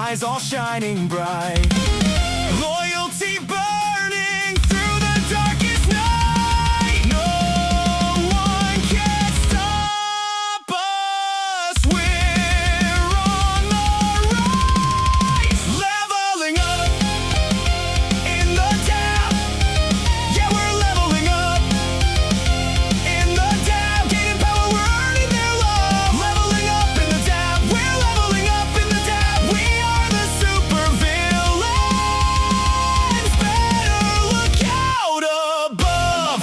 eyes all shining bright. Loyalty burning through the darkest night. No one can stop us. We're on the rise. Leveling up in the dab. Yeah, we're leveling up in the dab. Gaining power, we're earning their love. Leveling up in the dab. We're leveling up in the dab. We are the super villains. Better look out above.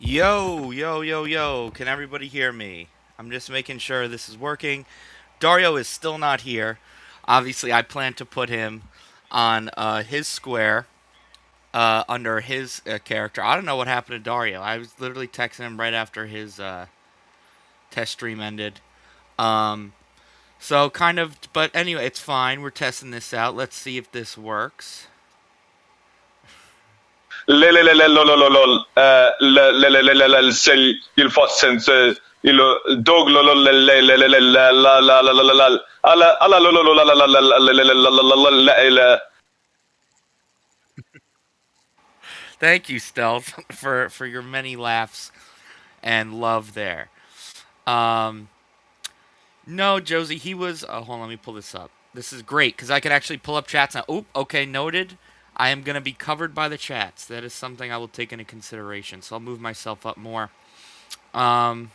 Yo, yo, yo, yo, can everybody hear me? I'm just making sure this is working. Dario is still not here. Obviously, I plan to put him on his square under his character. I don't know what happened to Dario. I was literally texting him right after his test stream ended. Um, so, kind of, but anyway, it's fine. We're testing this out. Let's see if this works. Lol, il fa senso il dog Thank you, Stealth, for your many laughs and love there. Um, no, Josie, he was. Oh, hold on, let me pull this up. This is great because I can actually pull up chats now. Oop, okay, noted. I am gonna be covered by the chats. That is something I will take into consideration. So I'll move myself up more. Um,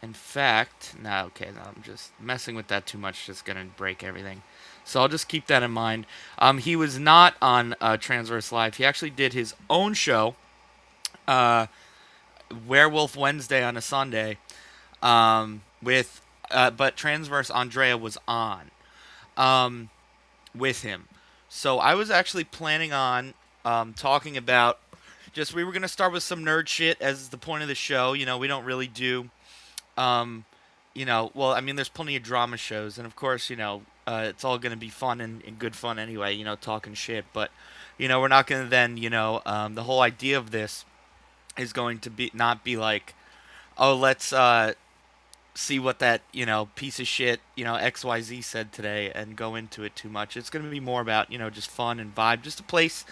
in fact, no, okay, no, I'm just messing with that too much. Just gonna break everything. So I'll just keep that in mind. He was not on Transverse Live. He actually did his own show, uh, Werewolf Wednesday on a Sunday, with, but Transverse Andrea was on, with him. So I was actually planning on, talking about just, we were gonna start with some nerd shit as the point of the show. You know, we don't really do, um, well, I mean, there's plenty of drama shows, and of course, it's all going to be fun and good fun anyway, talking shit. But, we're not going to then, the whole idea of this is going to be not be like, oh, let's see what that, piece of shit, XYZ said today and go into it too much. It's going to be more about, just fun and vibe, just a place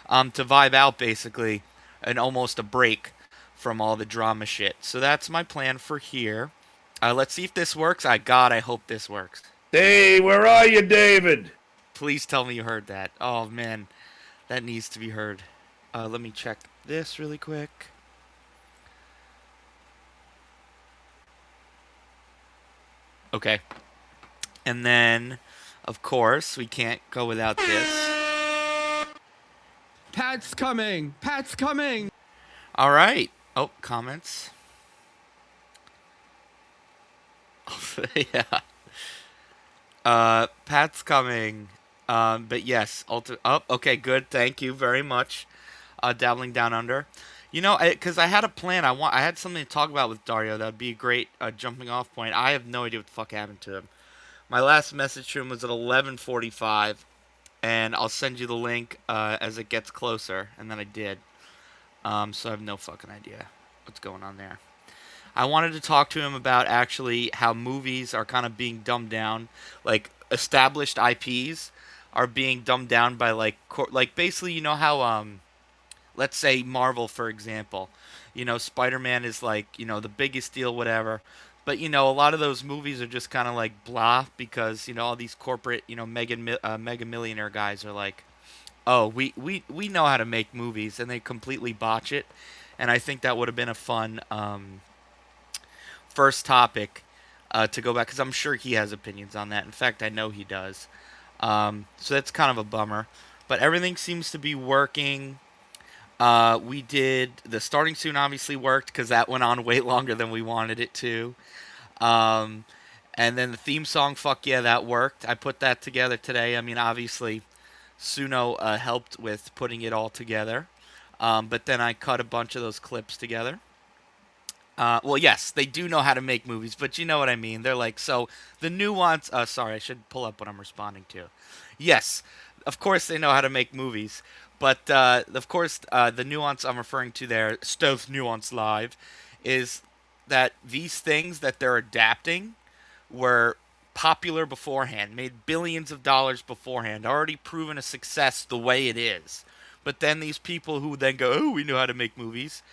to vibe out, basically, and almost a break from all the drama shit. So that's my plan for here. Let's see if this works. I hope this works. Hey, where are you, David? Please tell me you heard that. Oh, man. That needs to be heard. Let me check this really quick. Okay. And then, of course, we can't go without this. Pat's coming! Pat's coming! All right. Oh, comments. Yeah. Pat's coming. But yes, okay, good. Thank you very much. Dabbling down under. Because I had a plan. I had something to talk about with Dario. That would be a great jumping off point. I have no idea what the fuck happened to him. My last message to him was at 11:45, and I'll send you the link as it gets closer. And then I did. So I have no fucking idea what's going on there. I wanted to talk to him about actually how movies are kind of being dumbed down, like established IPs are being dumbed down by like basically, how let's say Marvel, for example, Spider-Man is like, the biggest deal, whatever. But a lot of those movies are just kind of like blah because all these corporate mega millionaire guys are like, oh, we know how to make movies, and they completely botch it. And I think that would have been a fun first topic to go back because I'm sure he has opinions on that. In fact, I know he does. So that's kind of a bummer. But everything seems to be working. We did the starting soon obviously worked because that went on way longer than we wanted it to. Um, and then the theme song, fuck yeah, that worked. I put that together today. I mean, obviously, Suno helped with putting it all together. But then I cut a bunch of those clips together. Well, yes, they do know how to make movies, but you know what I mean. They're like, so the nuance. Sorry, I should pull up what I'm responding to. Yes, of course they know how to make movies, but of course the nuance I'm referring to there, Stealth Nuance Live, is that these things that they're adapting were popular beforehand, made billions of dollars beforehand, already proven a success the way it is. But then these people who then go, oh, we know how to make movies.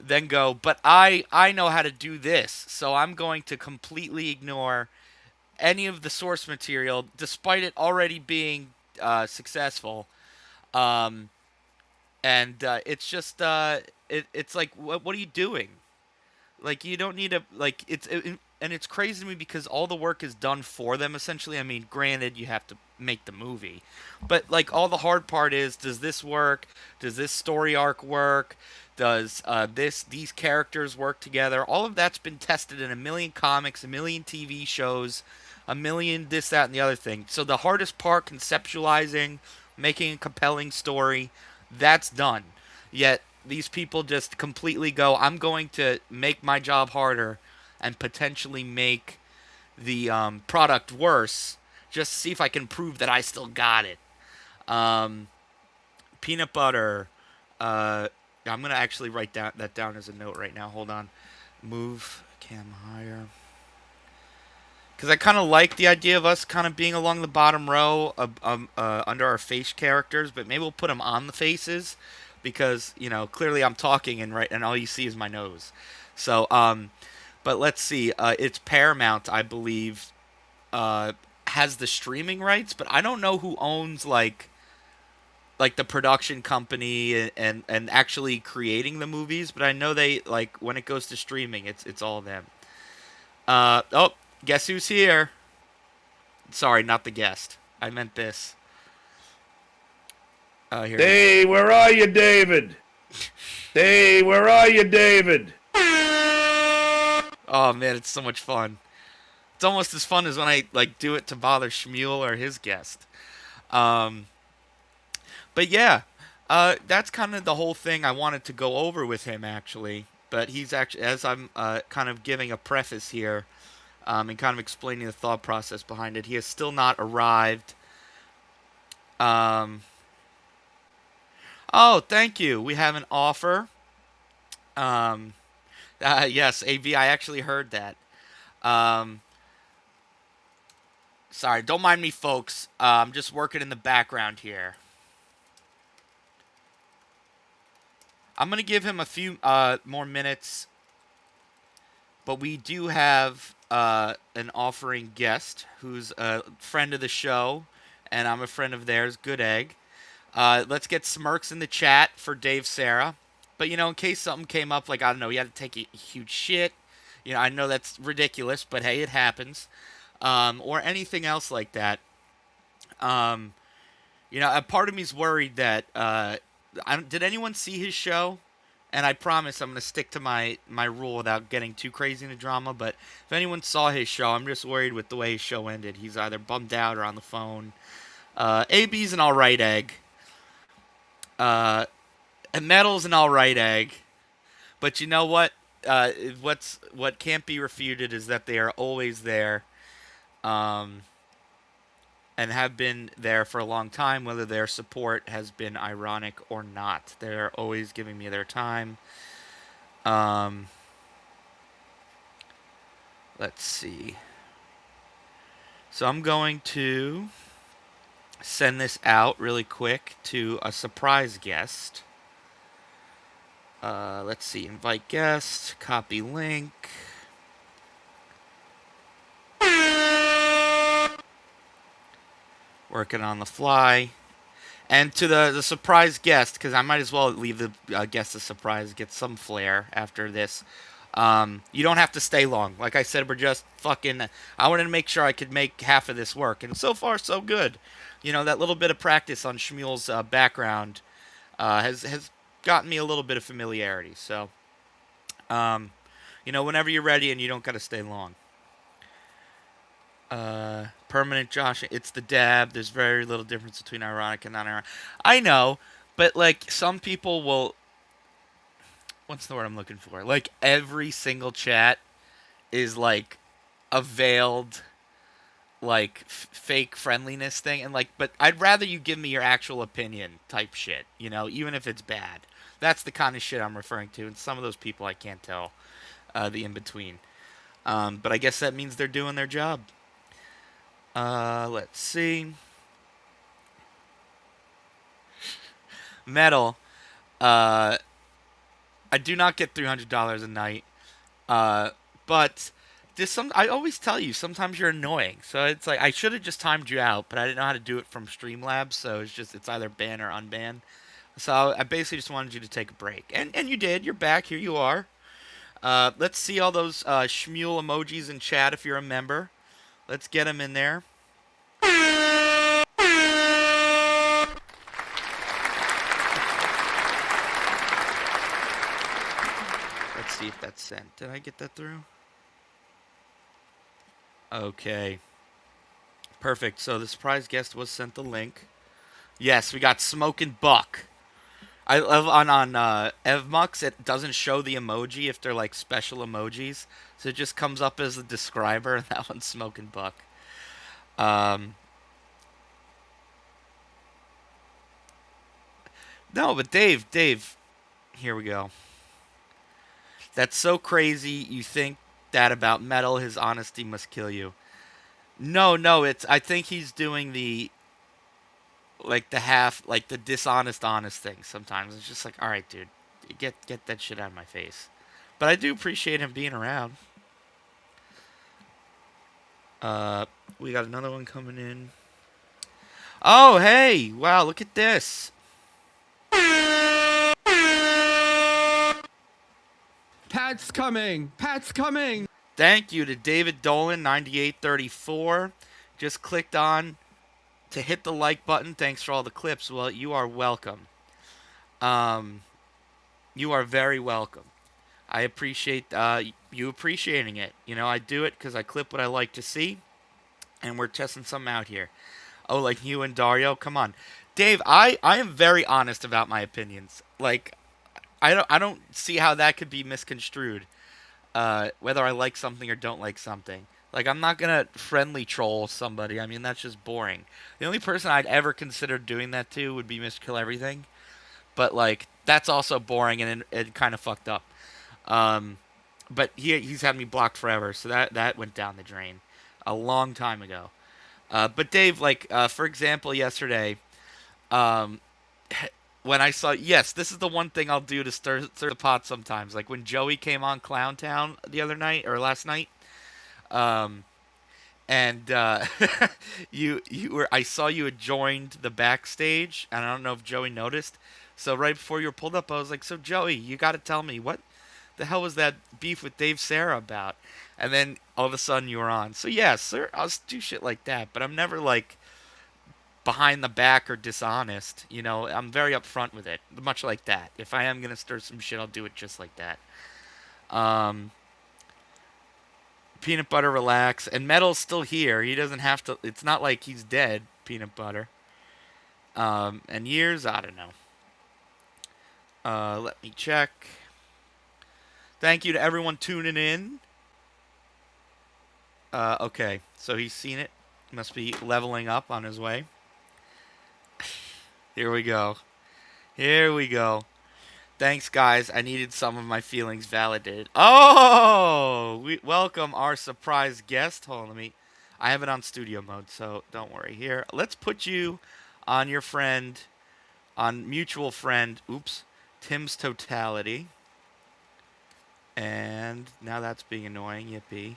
Then go, but I know how to do this, so I'm going to completely ignore any of the source material, despite it already being successful. Um, and it's just it's like, what are you doing? Like, you don't need a like and it's crazy to me because all the work is done for them essentially. I mean, granted, you have to make the movie, but like all the hard part is, does this work? Does this story arc work? Does these characters work together? All of that's been tested in a million comics, a million TV shows, a million this, that, and the other thing. So the hardest part, conceptualizing, making a compelling story, that's done. Yet these people just completely go, I'm going to make my job harder and potentially make the product worse, just to see if I can prove that I still got it. Peanut butter. I'm going to actually write that down as a note right now. Hold on. Move cam higher. Because I kind of like the idea of us kind of being along the bottom row under our face characters, but maybe we'll put them on the faces because, you know, clearly I'm talking and all you see is my nose. So, but let's see. It's Paramount, I believe, has the streaming rights, but I don't know who owns like the production company and actually creating the movies, but I know they, like, when it goes to streaming, it's all them. Oh, guess who's here? Sorry, not the guest. I meant this. Here. Hey, where are you, David? Hey, where are you, David? Oh man, it's so much fun. It's almost as fun as when I like do it to bother Schmuel or his guest. But yeah, that's kind of the whole thing I wanted to go over with him, actually. But he's actually, as I'm kind of giving a preface here and kind of explaining the thought process behind it, he has still not arrived. Oh, thank you. We have an offer. Yes, AV, I actually heard that. Sorry, don't mind me, folks. I'm just working in the background here. I'm going to give him a few more minutes, but we do have an offering guest who's a friend of the show, and I'm a friend of theirs, Good Egg. Let's get smirks in the chat for Dave Sarah. But, you know, in case something came up, like, I don't know, you had to take a huge shit. You know, I know that's ridiculous, but hey, it happens. Or anything else like that. You know, a part of me's worried that did anyone see his show? And I promise I'm going to stick to my rule without getting too crazy into drama. But if anyone saw his show, I'm just worried with the way his show ended. He's either bummed out or on the phone. AB's an alright egg. And Metal's an alright egg. But you know what? What can't be refuted is that they are always there. And have been there for a long time, whether their support has been ironic or not. They're always giving me their time. Let's see. So I'm going to send this out really quick to a surprise guest. Let's see. Invite guest. Copy link. Working on the fly. And to the surprise guest, because I might as well leave the guest a surprise, get some flair after this. You don't have to stay long. Like I said, we're just fucking. I wanted to make sure I could make half of this work, and so far so good. You know, that little bit of practice on Schmuel's background has gotten me a little bit of familiarity. So, you know, whenever you're ready and you don't got to stay long. Permanent Josh, it's the dab. There's very little difference between ironic and non-ironic. I know, but like some people will. What's the word I'm looking for? Like every single chat is like a veiled, like fake friendliness thing, and like, but I'd rather you give me your actual opinion type shit. You know, even if it's bad. That's the kind of shit I'm referring to, and some of those people I can't tell the in between. But I guess that means they're doing their job. Let's see. Metal. I do not get $300 a night. But I always tell you, sometimes you're annoying. So it's like I should have just timed you out, but I didn't know how to do it from Streamlabs, so it's either ban or unban. So I basically just wanted you to take a break. And you did. You're back. Here you are. Let's see all those Schmuel emojis in chat if you're a member. Let's get them in there. Let's see if that's sent. Did I get that through? Okay. Perfect. So the surprise guest was sent the link. Yes, we got Smokin' Buck. I love on Evmux, it doesn't show the emoji if they're like special emojis, so it just comes up as the describer, and that one's Smokin' Buck. No, but Dave, here we go. That's so crazy. You think that about Metal? His honesty must kill you. No, I think he's doing the like the half, like the dishonest honest thing. Sometimes it's just like, all right, dude, get that shit out of my face. But I do appreciate him being around. We got another one coming in. Oh, hey, wow, look at this. Pat's coming. Pat's coming. Thank you to David Dolan 9834. Just clicked on to hit the like button. Thanks for all the clips. Well, you are welcome. You are very welcome. I appreciate you appreciating it. You know, I do it because I clip what I like to see, and we're testing something out here. Oh, like you and Dario? Come on. Dave, I am very honest about my opinions. Like, I don't see how that could be misconstrued. Whether I like something or don't like something. Like, I'm not gonna friendly troll somebody. I mean, that's just boring. The only person I'd ever consider doing that to would be Mr. Kill Everything. But, like, that's also boring and it kind of fucked up. But he's had me blocked forever, so that went down the drain a long time ago. But Dave, like, for example, yesterday, when I saw, yes, this is the one thing I'll do to stir the pot sometimes. Like when Joey came on Clown Town the other night or last night, and I saw you had joined the backstage, and I don't know if Joey noticed. So right before you were pulled up, I was like, "So Joey, you got to tell me what the hell was that beef with Dave Sarah about?" And then all of a sudden you were on. So yes, sir, I'll do shit like that, but I'm never like behind the back or dishonest. You know, I'm very upfront with it, much like that. If I am gonna stir some shit, I'll do it just like that. Peanut Butter, relax. And Metal's still here. He doesn't have to. It's not like he's dead. Peanut Butter. And years, I don't know. Let me check. Thank you to everyone tuning in. Okay, so he's seen it. Must be leveling up on his way. Here we go. Here we go. Thanks, guys. I needed some of my feelings validated. Oh! We welcome our surprise guest. Hold on, I have it on studio mode, so don't worry. Here, let's put you on your friend, on mutual friend, Tim's Totality. And now that's being annoying. Yippee.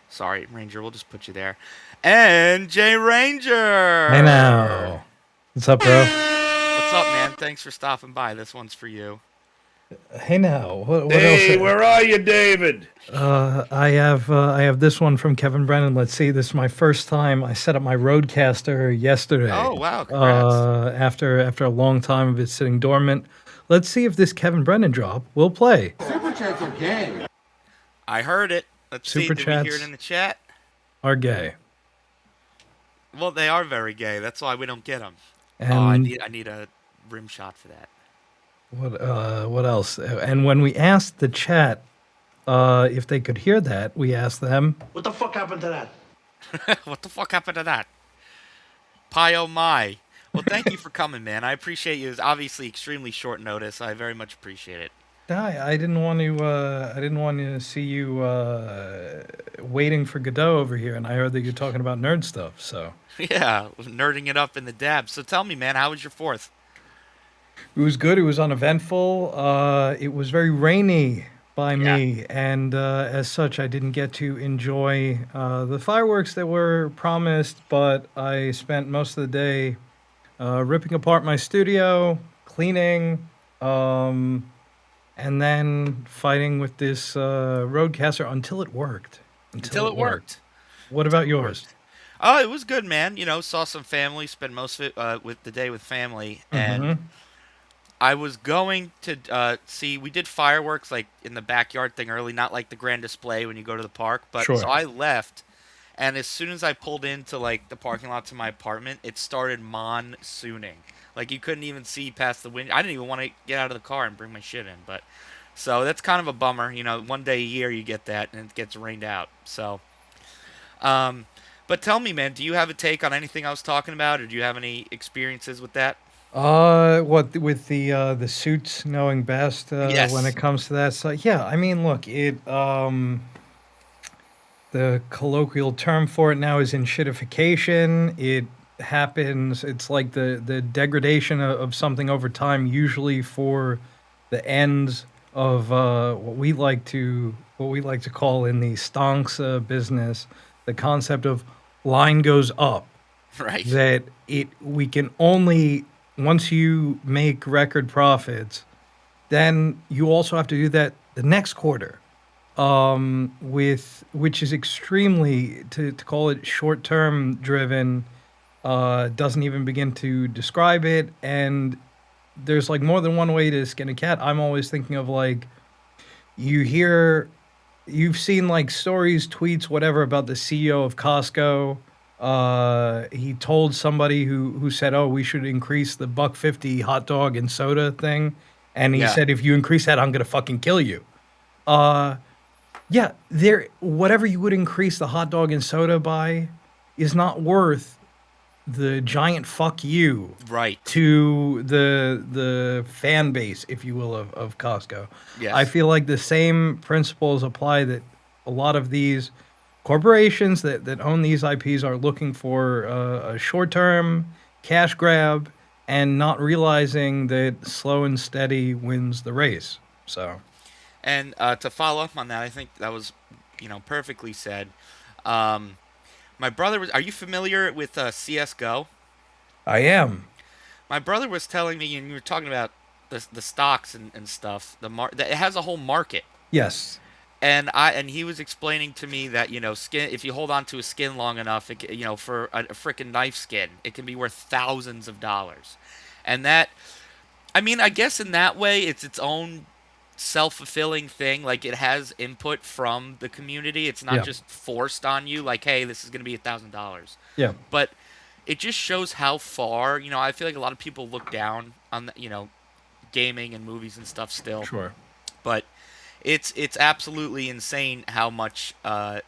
Sorry, Ranger, we'll just put you there. NJRanger! Hey now. What's up, bro? What's up, man? Thanks for stopping by. This one's for you. Hey now, what Hey, else? where are you, David? I have this one from Kevin Brennan. Let's see. This is my first time. I set up my Roadcaster yesterday. Oh, wow, congrats. After a long time of it sitting dormant. Let's see if this Kevin Brennan drop will play. I heard it. Let's see. Super Did we hear it chats in the chat? are gay. Well, they are very gay. That's why we don't get them. And Oh, I need a rim shot for that. what else? And when we asked the chat if they could hear that, we asked them. What the fuck happened to that? What the fuck happened to that? Pie oh my. Well, thank you for coming, man. I appreciate you. It's obviously extremely short notice. I very much appreciate it. I didn't want to. I didn't want to see you waiting for Godot over here, and I heard that you're talking about nerd stuff. So Yeah, nerding it up in the dab. So tell me, man, how was your fourth? it was good. It was uneventful. It was very rainy by me, and as such, I didn't get to enjoy the fireworks that were promised. But I spent most of the day ripping apart my studio, cleaning. And then fighting with this Roadcaster until it worked. Until it worked. What about yours? Oh, it was good, man. You know, saw some family, spent most of it with the day with family, and I was going to see. We did fireworks like in the backyard thing early, not like the grand display when you go to the park. But Sure. so I left, and as soon as I pulled into like the parking lot to my apartment, it started monsooning. Like you couldn't even see past the window. I didn't even want to get out of the car and bring my shit in. But so that's kind of a bummer. You know, one day a year you get that, and it gets rained out. So, but tell me, man, do you have a take on anything I was talking about, or do you have any experiences with that? What with the suits knowing best Yes. when it comes to that? So yeah, I mean, look, the colloquial term for it now is enshittification. It happens. It's like the degradation of something over time, usually for the ends of what we like to call in the stonks business the concept of line goes up. Right. That we can only once you make record profits, then you also have to do that the next quarter. Which is extremely to call it short term driven, doesn't even begin to describe it. And there's like more than one way to skin a cat. I'm always thinking of like you've seen like stories, tweets, whatever about the CEO of Costco. He told somebody who said, "Oh, we should increase the $1.50 hot dog and soda thing," and he said, "If you increase that, I'm gonna fucking kill you." Yeah, whatever you would increase the hot dog and soda by is not worth the giant fuck you Right. to the fan base, if you will, of Costco. Yes. I feel like the same principles apply that a lot of these corporations that own these IPs are looking for a short-term cash grab and not realizing that slow and steady wins the race. So... And to follow up on that, I think that was, perfectly said. My brother was. Are you familiar with CS:GO? I am. My brother was telling me, and you were talking about the stocks and stuff. That it has a whole market. Yes. And he was explaining to me that skin. If you hold on to a skin long enough, for a frickin' knife skin, it can be worth thousands of dollars. And that, I mean, I guess in that way, it's its own self-fulfilling thing. Like it has input from the community. It's not just forced on you. Like, hey, this is going to be $1,000. Yeah. But it just shows how far. I feel like a lot of people look down on gaming and movies and stuff still. Sure. But it's absolutely insane how much it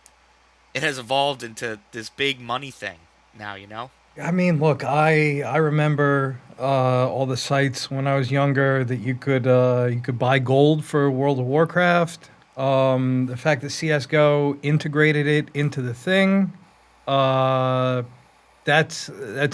has evolved into this big money thing now. I mean, look, I remember all the sites when I was younger that you could buy gold for World of Warcraft. The fact that CS:GO integrated it into the thing, that's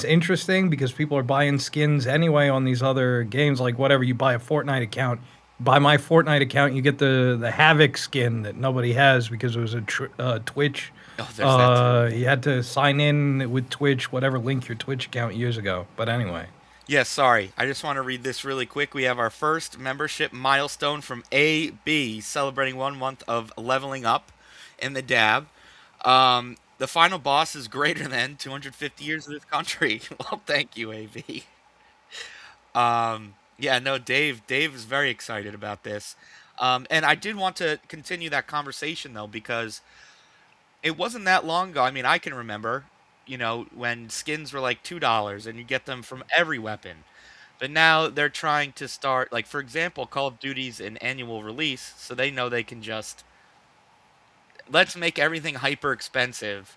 interesting because people are buying skins anyway on these other games. Like whatever, you buy a Fortnite account. Buy my Fortnite account, you get the Havoc skin that nobody has because it was a Twitch. Oh, there's that too. You had to sign in with Twitch, whatever link your Twitch account years ago. But anyway. Yes, sorry. I just want to read this really quick. We have our first membership milestone from AB, celebrating 1 month of leveling up in the dab. The final boss is greater than 250 years of this country. Well, thank you, AB. Yeah, no, Dave is very excited about this. And I did want to continue that conversation though, because it wasn't that long ago. I mean, I can remember, when skins were like $2 and you get them from every weapon. But now they're trying to start, like, for example, Call of Duty's an annual release, so they know they can just, let's make everything hyper expensive,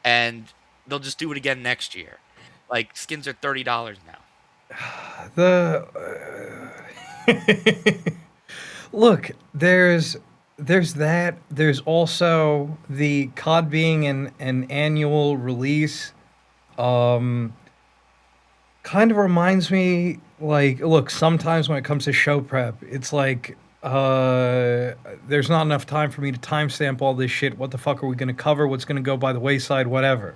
and they'll just do it again next year. Like, skins are $30 now. The look, there's that. There's also the COD being an annual release. Kind of reminds me, like, look, sometimes when it comes to show prep, it's like there's not enough time for me to timestamp all this shit. What the fuck are we gonna cover? What's gonna go by the wayside? Whatever.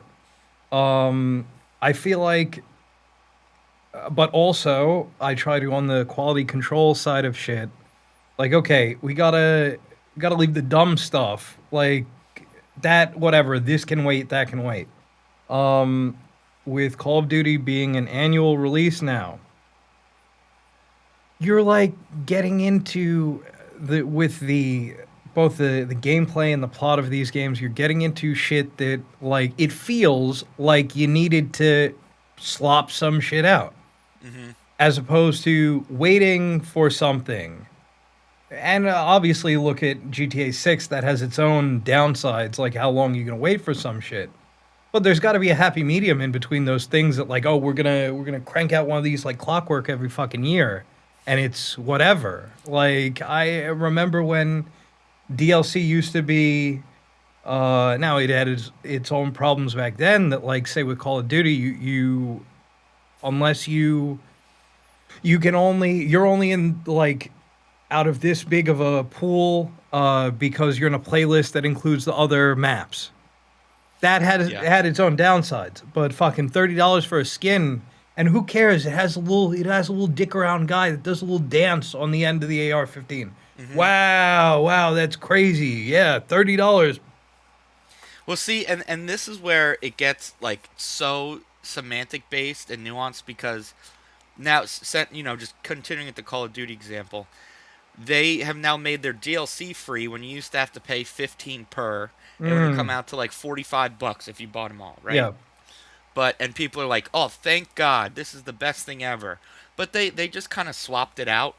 I feel like, but also I try to, on the quality control side of shit, like, okay, we gotta leave the dumb stuff, like that, whatever, this can wait, that can wait. With Call of Duty being an annual release now, you're like getting into the with the both the gameplay and the plot of these games, you're getting into shit that, like, it feels like you needed to slop some shit out, as opposed to waiting for something. And obviously, look at GTA 6, that has its own downsides, like how long you're gonna wait for some shit. But there's got to be a happy medium in between those things that, like, oh, we're gonna crank out one of these like clockwork every fucking year, and it's whatever. Like, I remember when DLC used to be. Now it had its own problems back then. That, like, say with Call of Duty, you unless you're only in, like, out of this big of a pool, because you're in a playlist that includes the other maps. That had its own downsides, but fucking $30 for a skin, and who cares? It has a little dick around guy that does a little dance on the end of the AR-15. Wow, that's crazy. Yeah, $30. Well, see, and this is where it gets, like, so semantic based and nuanced, because now, just continuing with the Call of Duty example, they have now made their DLC free when you used to have to pay 15 per. It would come out to like $45 if you bought them all, right? Yeah. And people are like, "Oh, thank God, this is the best thing ever." But they just kind of swapped it out,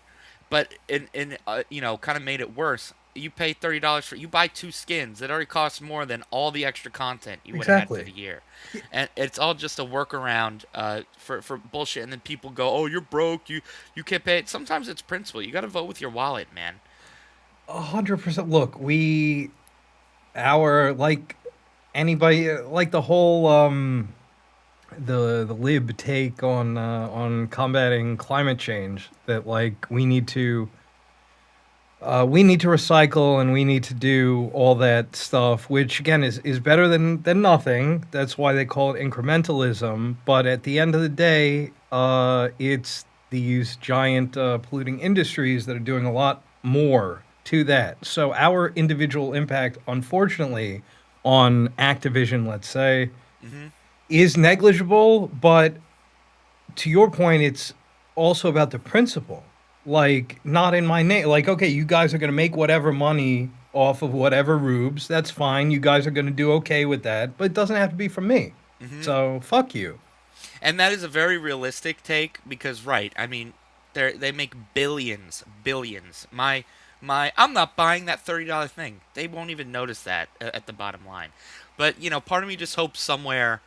but kind of made it worse. You pay $30 you buy 2 skins. It already costs more than all the extra content you would have had for the year, and it's all just a workaround for bullshit. And then people go, "Oh, you're broke. You can't pay it." Sometimes it's principle. You got to vote with your wallet, man. 100%. Look, like anybody, like the whole the lib take on combating climate change, that, like, we need to recycle and we need to do all that stuff, which again is better than nothing. That's why they call it incrementalism. But at the end of the day, it's these giant polluting industries that are doing a lot more to that. So our individual impact, unfortunately, on Activision, let's say, is negligible. But to your point, it's also about the principle. Like, not in my name. Like, okay, you guys are going to make whatever money off of whatever rubes. That's fine. You guys are going to do okay with that. But it doesn't have to be from me. So, fuck you. And that is a very realistic take because, right, I mean, they make billions. I'm not buying that $30 thing. They won't even notice that at the bottom line. But, part of me just hopes somewhere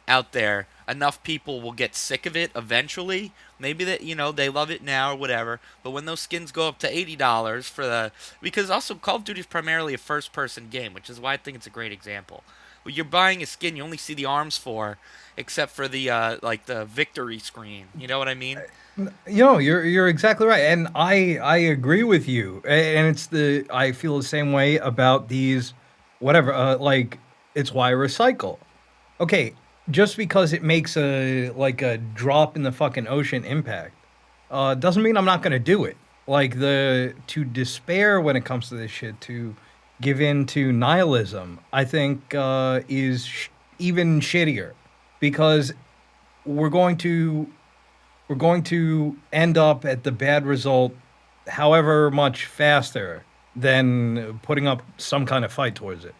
out there enough people will get sick of it eventually. Maybe that, they love it now or whatever. But when those skins go up to $80 because also Call of Duty is primarily a first-person game, which is why I think it's a great example. When you're buying a skin, you only see the arms for, except for the the victory screen. You know what I mean? You're exactly right, and I agree with you. And I feel the same way about these, whatever. Like, it's why I recycle. Okay, just because it makes a drop in the fucking ocean impact, doesn't mean I'm not gonna do it. Like to despair when it comes to this shit, to give in to nihilism, I think is even shittier, because we're going to we're going to end up at the bad result however much faster than putting up some kind of fight towards it.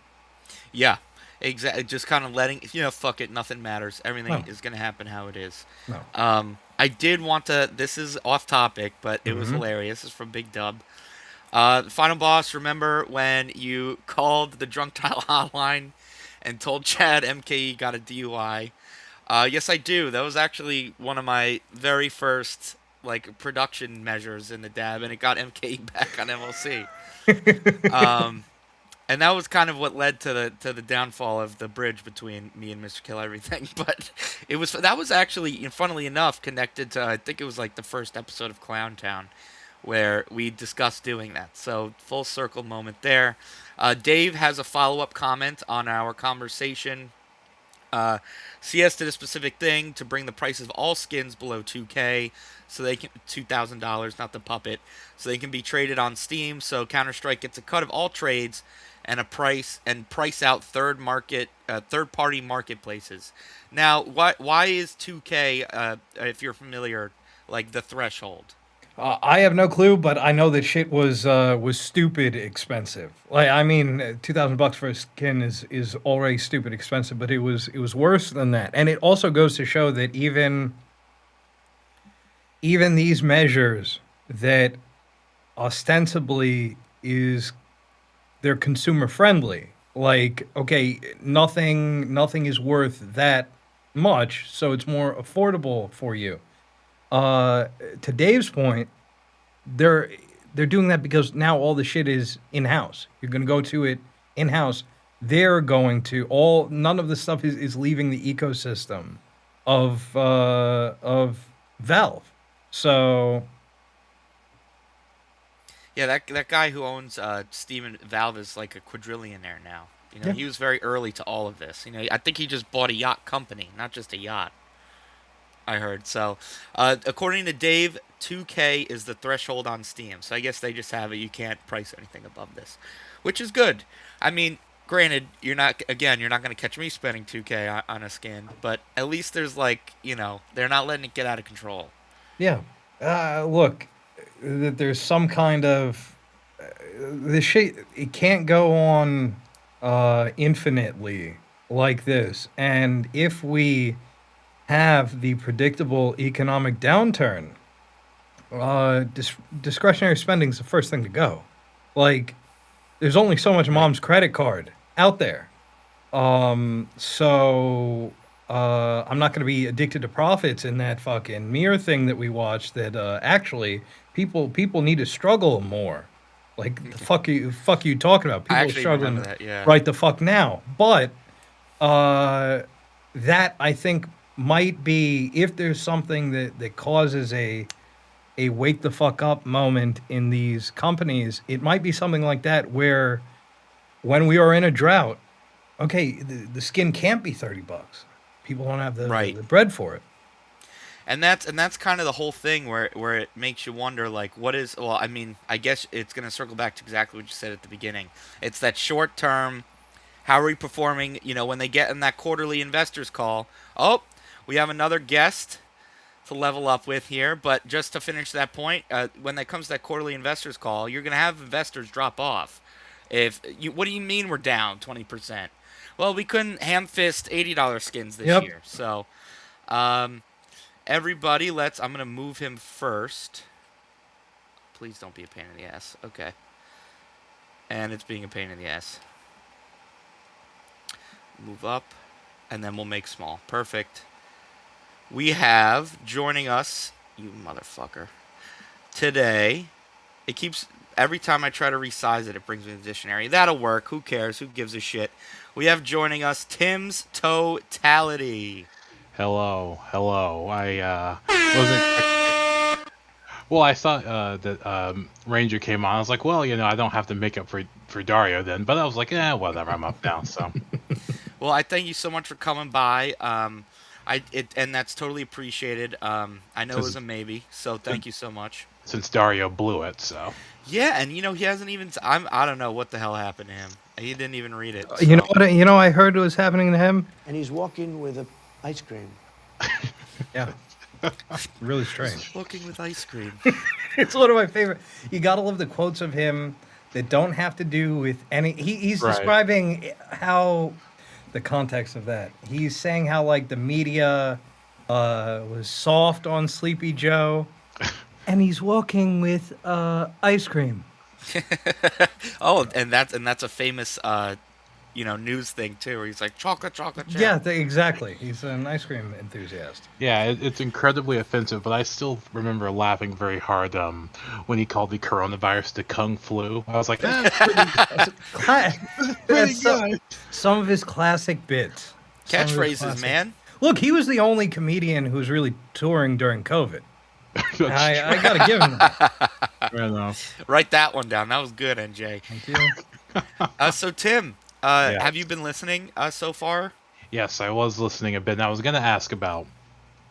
Yeah, exactly. Just kind of letting, fuck it, nothing matters. Everything No. is gonna happen how it is. No. I did want to. This is off topic, but it was hilarious. It's from Big Dub. Final boss. Remember when you called the drunk dial hotline and told Chad MKE got a DUI? Yes, I do. That was actually one of my very first production measures in the dab, and it got MKE back on MLC. And that was kind of what led to the downfall of the bridge between me and Mr. Kill Everything. But that was actually, funnily enough, connected to, I think it was like the first episode of Clown Town, where we discussed doing that. So full circle moment there. Dave has a follow-up comment on our conversation. CS did a specific thing to bring the prices of all skins below 2K, so they can $2,000, not the puppet, so they can be traded on Steam. So Counter-Strike gets a cut of all trades and price out third-party marketplaces. Now, why is 2K, if you're familiar, like the threshold? I have no clue, but I know that shit was stupid expensive. Like, I mean, $2,000 for a skin is already stupid expensive, but it was worse than that. And it also goes to show that even these measures that ostensibly they're consumer friendly. Like, okay, nothing is worth that much, so it's more affordable for you. To Dave's point, they're doing that because now all the shit is in-house. You're going to go to it in-house. They're going to none of the stuff is leaving the ecosystem of Valve. So Yeah, that guy who owns Steam and Valve is like a quadrillionaire now. Yeah. He was very early to all of this. I think he just bought a yacht company, not just a yacht. I heard. So, according to Dave, 2K is the threshold on Steam. So I guess they just have it. You can't price anything above this, which is good. I mean, granted, you're not going to catch me spending 2K on a skin, but at least there's they're not letting it get out of control. yeah, look, that there's some kind of this shit. It can't go on infinitely like this, and if we have the predictable economic downturn, discretionary spending is the first thing to go. Like, there's only so much mom's credit card out there. So I'm not going to be addicted to profits in that fucking mirror thing that we watched. That actually people need to struggle more. Like, the fuck you talking about? People I are actually struggling remember that, yeah. right the fuck now. But that, I think, might be, if there's something that causes a wake the fuck up moment in these companies, it might be something like that, where when we are in a drought, okay, the skin can't be $30. People don't have the bread for it. And that's kind of the whole thing where it makes you wonder, like, what is, well, I mean, I guess it's going to circle back to exactly what you said at the beginning. It's that short term, how are we performing, when they get in that quarterly investors call. Oh, we have another guest to level up with here, but just to finish that point, when it comes to that quarterly investors call, you're going to have investors drop off. What do you mean we're down 20%? Well, we couldn't ham-fist $80 skins this year. So, everybody, I'm going to move him first. Please don't be a pain in the ass. Okay. And it's being a pain in the ass. Move up, and then we'll make small. Perfect. We have joining us, you motherfucker, today. It keeps, every time I try to resize it, it brings me the dictionary. That'll work. Who cares? Who gives a shit? We have joining us Tim's Totality. Hello. I wasn't. Well, I thought that Ranger came on. I was like, well, I don't have to make up for Dario then. But I was like, whatever. I'm up now. So. Well, I thank you so much for coming by. And that's totally appreciated. I know it was a maybe, so thank you so much. Since Dario blew it, so. Yeah, and he hasn't even. I don't know what the hell happened to him. He didn't even read it. You know so. what? You know, I heard was happening to him. And he's walking with a ice cream. Yeah, really strange. Looking with ice cream. It's one of my favorite. You gotta love the quotes of him that don't have to do with any. He's Right. describing how the context of that. He's saying how like the media was soft on Sleepy Joe, and he's walking with ice cream. Oh, and that's a famous news thing too, where he's like chocolate, chocolate. Yeah, exactly. He's an ice cream enthusiast. Yeah, it's incredibly offensive, but I still remember laughing very hard when he called the coronavirus the Kung Flu. I was like, That's some of his classic bits. Some of his Catchphrases, classic- man. Look, he was the only comedian who was really touring during COVID. I gotta give him that. Fair enough. Write that one down. That was good, NJ. Thank you. So Tim, Yeah. have you been listening so far? Yes, I was listening a bit, and I was going to ask about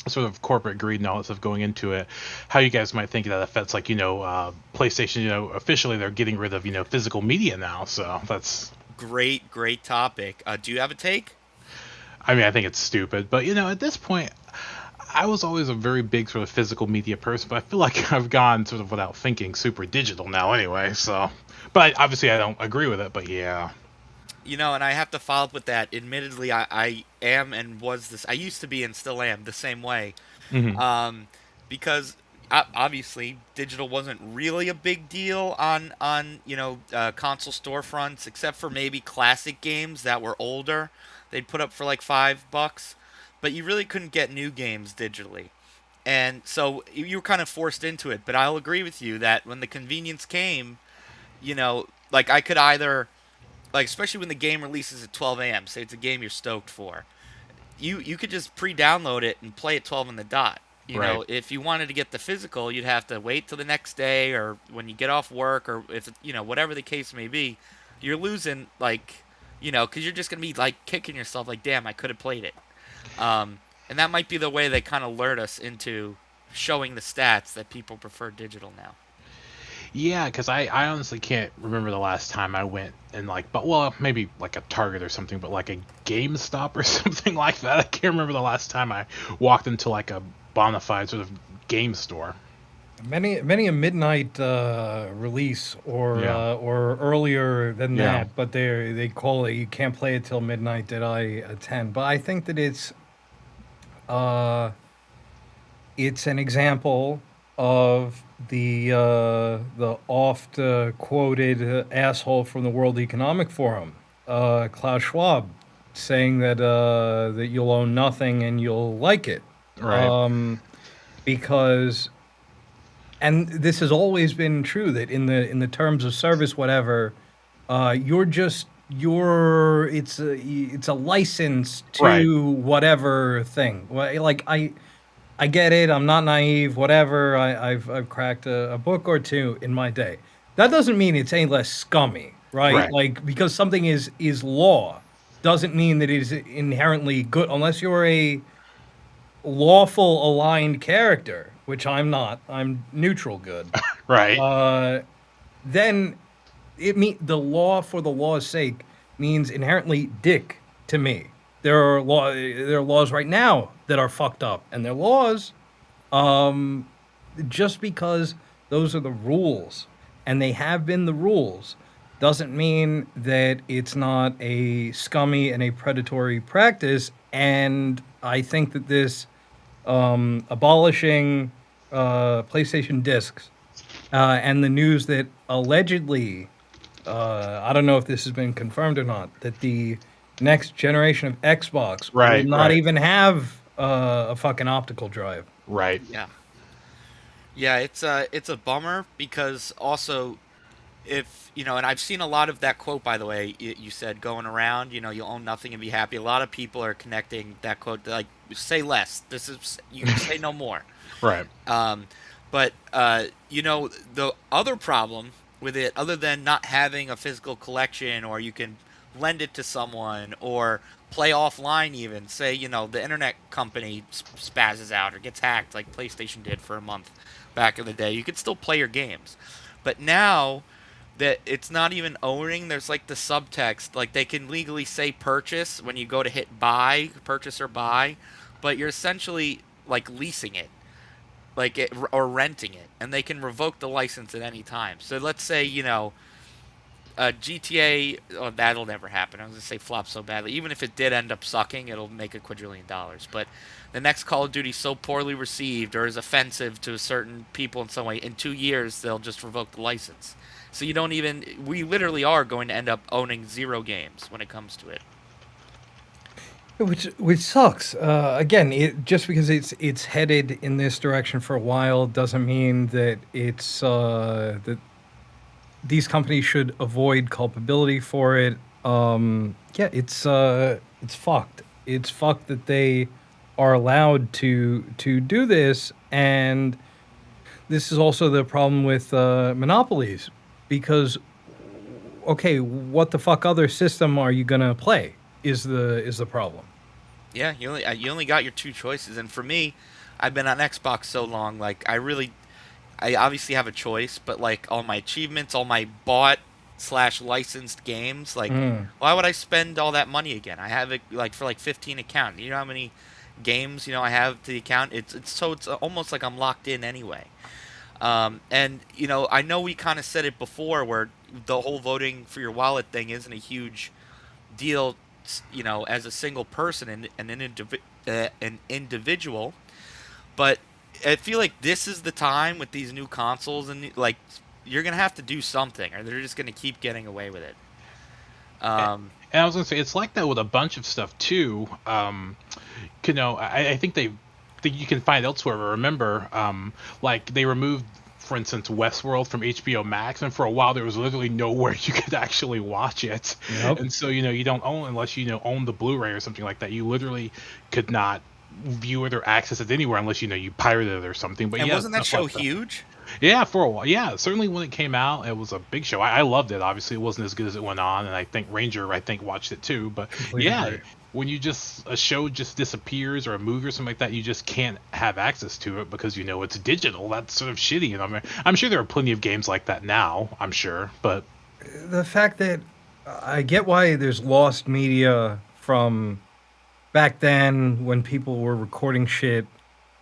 sort of corporate greed and all that stuff going into it, how you guys might think that affects, like, PlayStation, officially they're getting rid of, physical media now, so that's... Great topic. Do you have a take? I mean, I think it's stupid, but, at this point, I was always a very big sort of physical media person, but I feel like I've gone sort of without thinking super digital now anyway, so... But obviously I don't agree with it, but yeah... And I have to follow up with that. Admittedly, I am and was this. I used to be and still am the same way. Mm-hmm. Because obviously digital wasn't really a big deal on console storefronts, except for maybe classic games that were older. They'd put up for like $5, but you really couldn't get new games digitally. And so you were kind of forced into it. But I'll agree with you that when the convenience came, like I could either... Like, especially when the game releases at 12 a.m., say it's a game you're stoked for, you could just pre-download it and play at 12 on the dot. Right. If you wanted to get the physical, you'd have to wait till the next day or when you get off work or if, whatever the case may be, you're losing, like, because you're just going to be, like, kicking yourself, like, damn, I could have played it. And that might be the way they kind of lured us into showing the stats that people prefer digital now. Yeah, because I honestly can't remember the last time I went and maybe like a Target or something, but like a GameStop or something like that. I can't remember the last time I walked into like a bona fide sort of game store. Many a midnight release or earlier than Yeah. that, but they call it you can't play it till midnight that I attend. But I think that it's an example of the oft quoted asshole from the World Economic Forum, Klaus Schwab, saying that that you'll own nothing and you'll like it, Right. because, and this has always been true that in the terms of service, whatever, it's a license to Right. whatever thing. Like I get it. I'm not naive. Whatever. I've cracked a book or two in my day. That doesn't mean it's any less scummy, right? Right. Like because something is law, doesn't mean that it is inherently good unless you're a lawful aligned character, which I'm not. I'm neutral good. Right. Then the law for the law's sake means inherently dick to me. There are laws right now that are fucked up, and they're laws just because those are the rules, and they have been the rules, doesn't mean that it's not a scummy and a predatory practice. And I think that this abolishing PlayStation discs and the news that allegedly, I don't know if this has been confirmed or not, that the next generation of Xbox Right, will not right. even have a fucking optical drive. Right. Yeah, it's a bummer because also if and I've seen a lot of that quote, by the way, you said going around, you'll own nothing and be happy. A lot of people are connecting that quote to, like, say less. This is, you can say no more. Right. But the other problem with it, other than not having a physical collection or you can lend it to someone or play offline even. Say, the internet company spazzes out or gets hacked like PlayStation did for a month back in the day. You could still play your games. But now that it's not even owning, there's like the subtext. Like they can legally say purchase when you go to hit buy, purchase or buy, but you're essentially like leasing it. Or renting it, and they can revoke the license at any time. So let's say, GTA, that'll never happen. I was going to say flop so badly. Even if it did end up sucking, it'll make $2 quadrillion. But the next Call of Duty so poorly received or is offensive to certain people in some way, in 2 years, they'll just revoke the license. So we literally are going to end up owning 0 games when it comes to it. Which sucks. Again, just because it's headed in this direction for a while doesn't mean that it's that these companies should avoid culpability for it. Yeah, it's fucked. It's fucked that they are allowed to do this, and this is also the problem with monopolies, because okay, what the fuck other system are you gonna play? Is the problem. Yeah, you only got your 2 choices, and for me, I've been on Xbox so long, like I obviously have a choice, but like all my achievements, all my bought/licensed games, like why would I spend all that money again? I have it like for like 15 accounts. You know how many games I have to the account? It's almost like I'm locked in anyway. And I know we kind of said it before, where the whole voting for your wallet thing isn't a huge deal, as a single person and an individual, but I feel like this is the time with these new consoles, and like you're gonna have to do something, or they're just gonna keep getting away with it. And I was gonna say it's like that with a bunch of stuff too. I think you can find elsewhere. Remember, like they removed, for instance, Westworld from HBO Max, and for a while there was literally nowhere you could actually watch it. Yep. And so you don't own, unless own the Blu-ray or something like that. You literally could not view it or access it anywhere unless you pirated it or something. But And yeah, wasn't that stuff show like that. huge? Yeah, for a while. Yeah, certainly when it came out, it was a big show. I loved it. Obviously, it wasn't as good as it went on, and I think Ranger watched it too. But Completely yeah, agree. when a show just disappears or a movie or something like that, you just can't have access to it because it's digital. That's sort of shitty. And I'm sure there are plenty of games like that now. I'm sure, but The fact that I get why there's lost media from back then when people were recording shit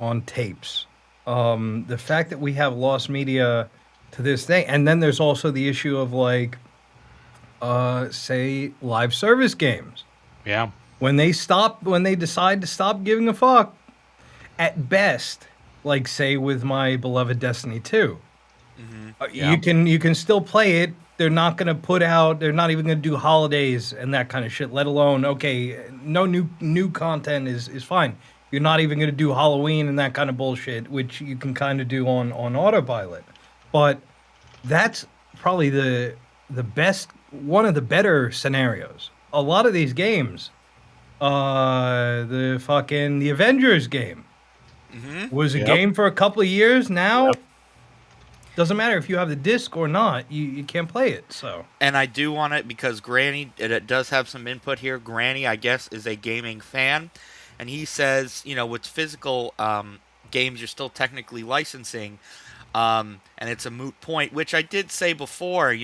on tapes. The fact that we have lost media to this day, and then there's also the issue of like, say, live service games. yeah. When they decide to stop giving a fuck, at best, like say with my beloved Destiny 2, Yeah. you can still play it. They're not gonna they're not even gonna do holidays and that kind of shit. Let alone, okay, no new content is fine. You're not even gonna do Halloween and that kind of bullshit, which you can kind of do on autopilot. But that's probably the best, one of the better scenarios. A lot of these games, the Avengers game was a Yep. game for a couple of years. Now, Yep. doesn't matter if you have the disc or not, you can't play it. So And I do want it because Granny, it does have some input here. Granny, I guess, is a gaming fan, and he says, with physical games, you're still technically licensing, and it's a moot point, which I did say before.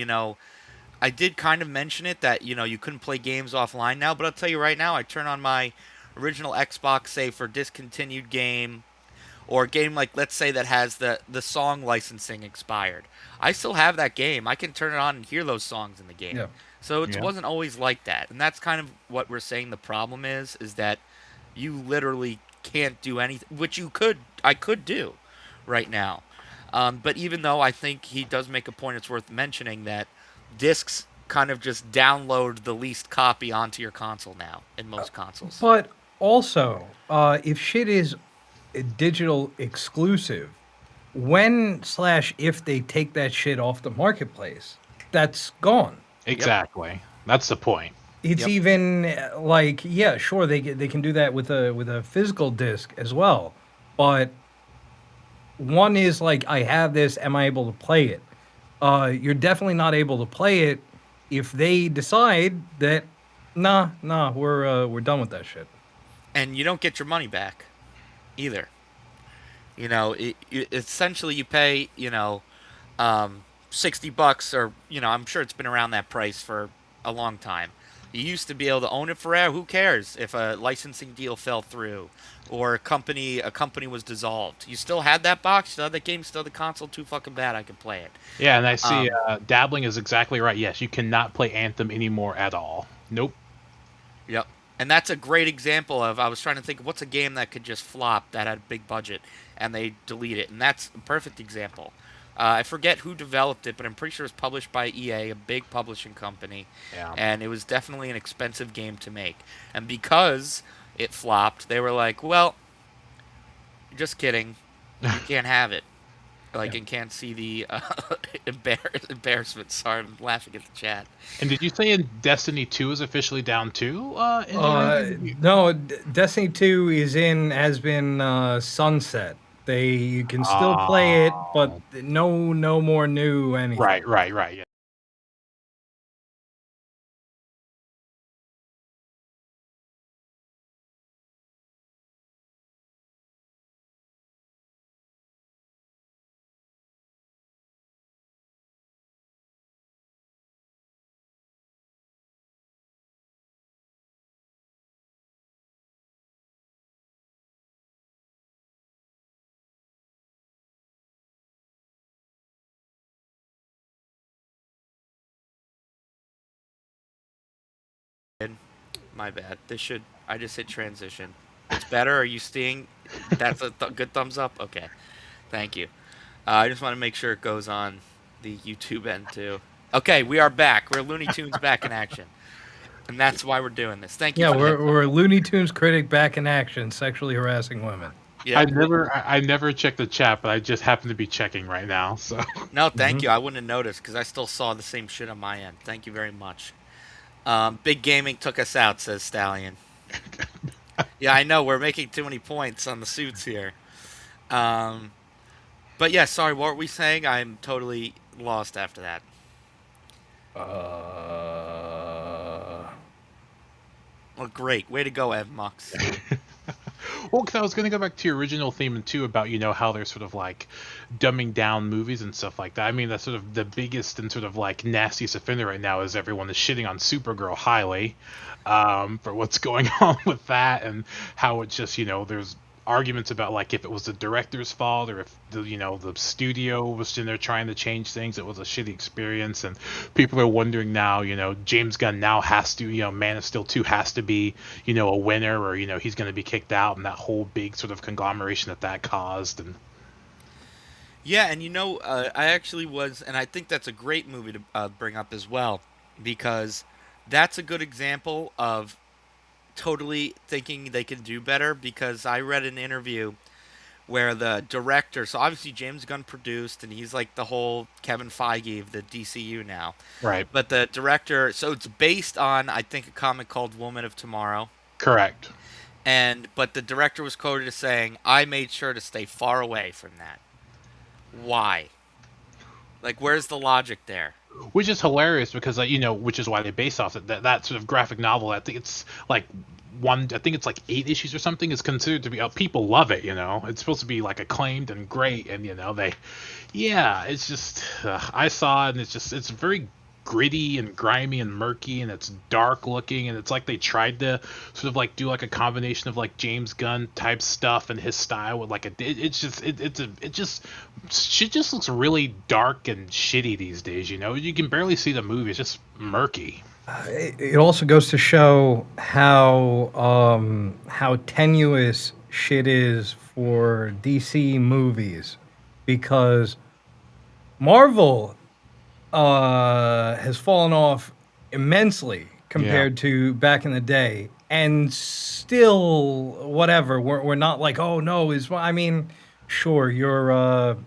I did kind of mention it that you couldn't play games offline now, but I'll tell you right now, I turn on my original Xbox, say for discontinued game, or a game like, let's say, that has the song licensing expired. I still have that game. I can turn it on and hear those songs in the game. Yeah. So it Yeah. wasn't always like that. And that's kind of what we're saying the problem is that you literally can't do anything, which I could do right now. But even though I think he does make a point, it's worth mentioning that discs kind of just download the least copy onto your console now in most consoles. But also, if shit is a digital exclusive, if they take that shit off the marketplace, that's gone. Exactly. That's the point. It's even like, yeah, sure, they can do that with a physical disc as well, but one is like, I have this, am I able to play it? You're definitely not able to play it if they decide that Nah, we're done with that shit. And you don't get your money back either. Essentially you pay, um, $60, or I'm sure it's been around that price for a long time. You used to be able to own it forever. Who cares if a licensing deal fell through, or a company was dissolved? You still had that box, you still had the game, still had the console. Too fucking bad. I can play it. Yeah, and I see Um, dabbling is exactly right. Yes, you cannot play Anthem anymore at all. Nope. Yep. And that's a great example of, I was trying to think of what's a game that could just flop that had a big budget and they delete it. And that's a perfect example. I forget who developed it, but I'm pretty sure it was published by EA, a big publishing company. Yeah. And it was definitely an expensive game to make. And because it flopped, they were like, well, just kidding. You can't have it. Like, and can't see the embarrassment. Sorry, I'm laughing at the chat. And did you say in Destiny 2 is officially down too? NJRanger? No, Destiny 2 has been sunset. You can still play it, but no more new anything. Right. Yeah. My bad. I just hit transition. It's better? Are you seeing? That's a good thumbs up? Okay. Thank you. I just want to make sure it goes on the YouTube end too. Okay, we are back. We're Looney Tunes back in action. And that's why we're doing this. Thank you. Yeah, for that. we're Looney Tunes critic back in action, sexually harassing women. Yeah. I never checked the chat, but I just happen to be checking right now. So No, thank you. I wouldn't have noticed because I still saw the same shit on my end. Thank you very much. Big Gaming took us out, says Stallion. Yeah, I know. We're making too many points on the suits here. But yeah, sorry. What were we saying? I'm totally lost after that. Well, great. Way to go, Evmux. well, because I was going to go back to your original theme too about how they're sort of like dumbing down movies and stuff like that. I mean, that's sort of the biggest and sort of like nastiest offender right now is everyone is shitting on Supergirl highly for what's going on with that and how it's just there's arguments about like if it was the director's fault or if the studio was in there trying to change things, it was a shitty experience, and people are wondering now, James Gunn now has to, Man of Steel 2 has to be, a winner, or he's going to be kicked out, and that whole big sort of conglomeration that caused. And Yeah, and I actually was, and I think that's a great movie to bring up as well, because that's a good example of totally thinking they can do better. Because I read an interview where the director, so obviously James Gunn produced, and he's like the whole Kevin Feige of the DCU now. right, But the director, so it's based on, I think, a comic called Woman of Tomorrow. correct. But the director was quoted as saying, "I made sure to stay far away from that." Why? Like, where's the logic there? Which is hilarious because which is why they base off that sort of graphic novel. I think it's like I think it's like 8 issues or something. Is considered to be people love it. It's supposed to be like acclaimed and great, and it's just I saw it, and it's very gritty and grimy and murky, and it's dark looking, and it's like they tried to sort of like do like a combination of like James Gunn type stuff and his style with like shit just looks really dark and shitty these days. You can barely see the movie. It's just murky. It also goes to show how tenuous shit is for DC movies, because Marvel has fallen off immensely compared to back in the day, and still whatever we're not like, oh no, I mean, sure, your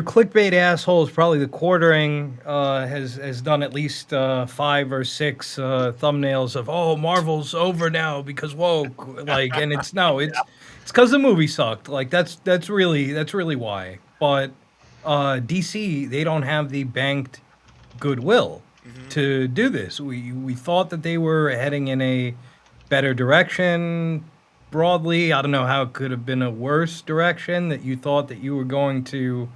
clickbait assholes, probably the quartering has done at least 5 or 6 thumbnails of, oh, Marvel's over now because woke, like, and it's because the movie sucked. Like that's really why. But DC, they don't have the banked goodwill to do this. We thought that they were heading in a better direction broadly. I don't know how it could have been a worse direction, that you thought that you were going to,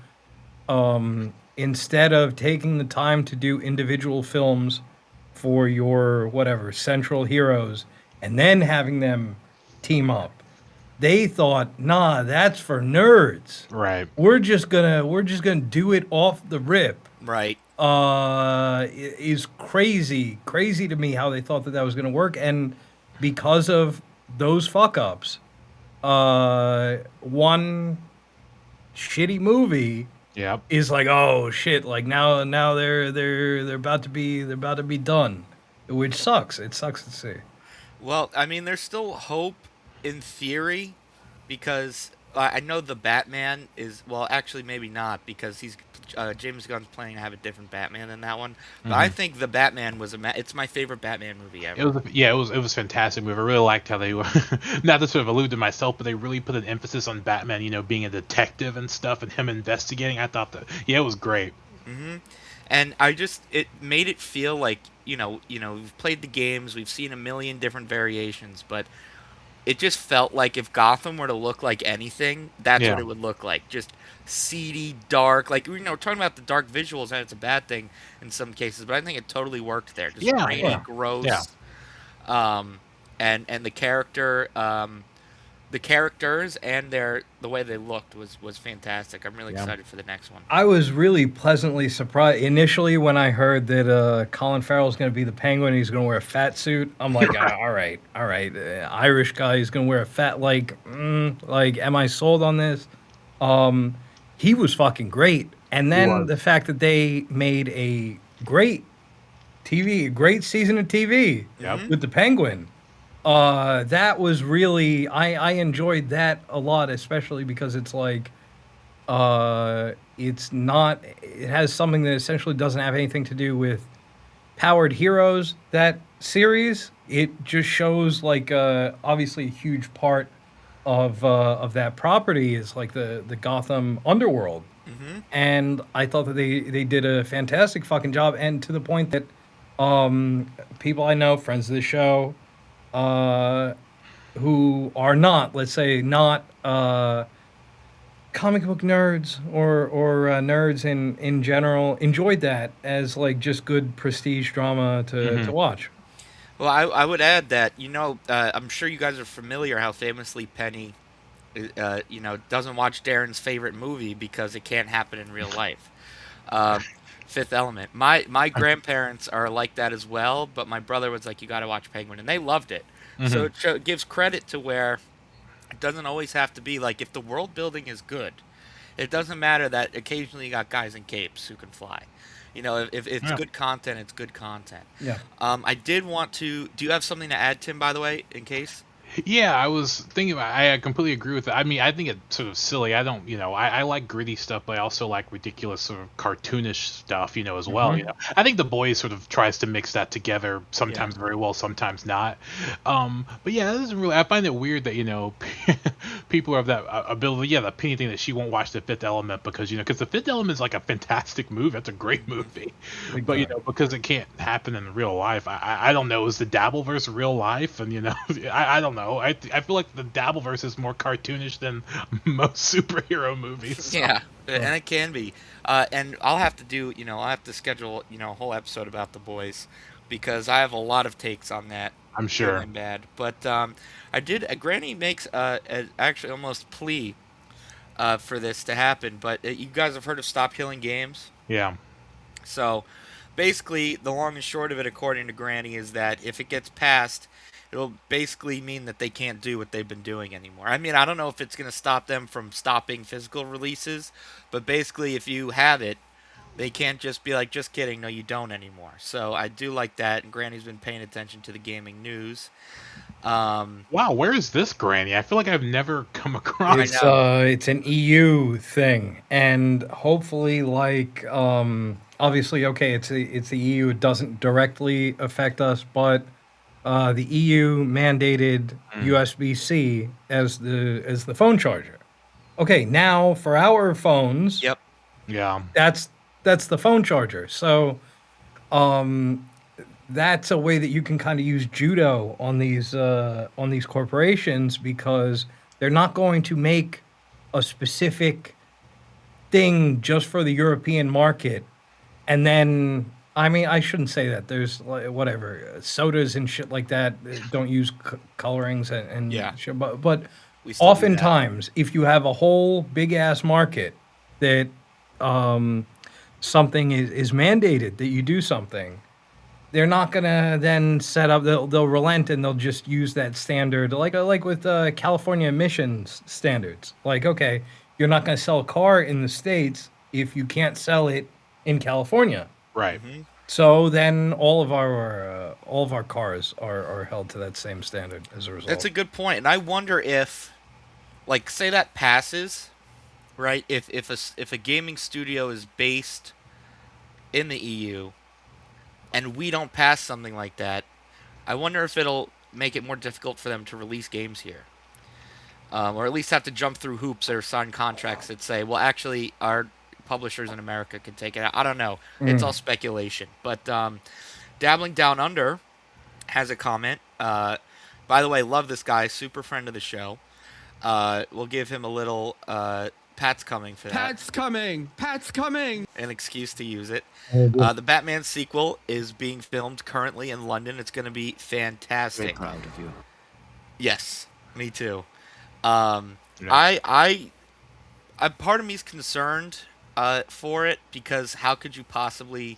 instead of taking the time to do individual films for your whatever central heroes and then having them team up, they thought, nah, that's for nerds. Right. We're just gonna do it off the rip. Right. Is crazy to me how they thought that was gonna work, and because of those fuck ups, one shitty movie Yep. is like, oh shit, like now they're about to be done, which sucks. It sucks to see. Well, I mean, there's still hope in theory, because I know the Batman is, well, actually maybe not, because he's James Gunn's planning to have a different Batman than that one. But I think the Batman was it's my favorite Batman movie ever. It was a fantastic movie. I really liked how they were, not to sort of allude to myself, but they really put an emphasis on Batman, you know, being a detective and stuff, and him investigating. I thought that, it was great. And it made it feel like, we've played the games, we've seen a million different variations, but it just felt like if Gotham were to look like anything, that's what it would look like. Just seedy, dark. Like, we're talking about the dark visuals, and it's a bad thing in some cases, but I think it totally worked there. Just grainy, gross. Yeah. And the characters and the way they looked was fantastic. I'm really excited for the next one. I was really pleasantly surprised initially when I heard that Colin Farrell's going to be the Penguin. He's going to wear a fat suit. I'm like, all right. Irish guy is going to wear a fat, am I sold on this? He was fucking great. And then the fact that they made a great season of TV with the Penguin. That was really, I enjoyed that a lot, especially because it's like, it has something that essentially doesn't have anything to do with powered heroes, that series. It just shows obviously a huge part of that property is like the Gotham underworld. And I thought that they did a fantastic fucking job, and to the point that people I know, friends of the show, who are not, let's say, not comic book nerds or nerds in general, enjoyed that as just good prestige drama to watch. Well, I would add that, I'm sure you guys are familiar how famously Penny, doesn't watch Darren's favorite movie because it can't happen in real life. Fifth Element. My grandparents are like that as well, but my brother was like, you got to watch Penguin, and they loved it. So it gives credit to where it doesn't always have to be like, if the world building is good, it doesn't matter that occasionally you got guys in capes who can fly. If it's good content, it's good content. Yeah. I did want to. Do you have something to add, Tim? By the way, in case. Yeah, I was thinking about. I completely agree with it. I mean, I think it's sort of silly. I don't, I like gritty stuff, but I also like ridiculous sort of cartoonish stuff, as well. I think The Boys sort of tries to mix that together, sometimes very well, sometimes not. But yeah, that doesn't really. I find it weird that people have that ability. Yeah, the opinion thing that she won't watch The Fifth Element because because The Fifth Element is like a fantastic movie. That's a great movie, but because it can't happen in real life. I don't know. Is the Dabbleverse real life? And I don't know. I feel like the Dabbleverse is more cartoonish than most superhero movies. So. Yeah, and it can be. And I'll have to do, I'll have to schedule, a whole episode about The Boys because I have a lot of takes on that. I'm sure. Good and bad. But Granny makes actually almost plea for this to happen. But you guys have heard of Stop Killing Games? Yeah. So basically, the long and short of it, according to Granny, is that if it gets passed, it'll basically mean that they can't do what they've been doing anymore. I mean, I don't know if it's going to stop them from stopping physical releases, but basically if you have it, they can't just be like, just kidding, no you don't anymore. So I do like that, and Granny's been paying attention to the gaming news. Wow, where is this Granny? I feel like I've never come across it's an EU thing, and hopefully obviously, okay, it's the EU, it doesn't directly affect us, but the EU mandated USB-C as the phone charger. Okay, now for our phones, Yep. Yeah. that's the phone charger. So That's a way that you can kind of use judo on these corporations, because they're not going to make a specific thing just for the European market. And then, I mean, I shouldn't say that. There's like, whatever sodas and shit like that don't use colorings and Yeah. shit, but We still do that. oftentimes, if you have a whole big ass market that something is mandated that you do something, they're not gonna then set up. They'll relent and they'll just use that standard, like with California emissions standards. Like, okay, you're not gonna sell a car in the States if you can't sell it in California. Right. So then all of our cars are held to that same standard as a result. That's a good point, and I wonder if, like, say that passes, right? If a gaming studio is based in the EU, and we don't pass something like that, I wonder if it'll make it more difficult for them to release games here, or at least have to jump through hoops or sign contracts that say, well, actually, our publishers in America can take it out. I don't know. It's all speculation. But Dabbling Down Under has a comment. By the way, love this guy. Super friend of the show. We'll give him a little Pat's coming for that. Pat's coming. Pat's coming. An excuse to use it. The Batman sequel is being filmed currently in London. It's going to be fantastic. Very proud of you. Yes, me too. I part of me is concerned for it, because how could you possibly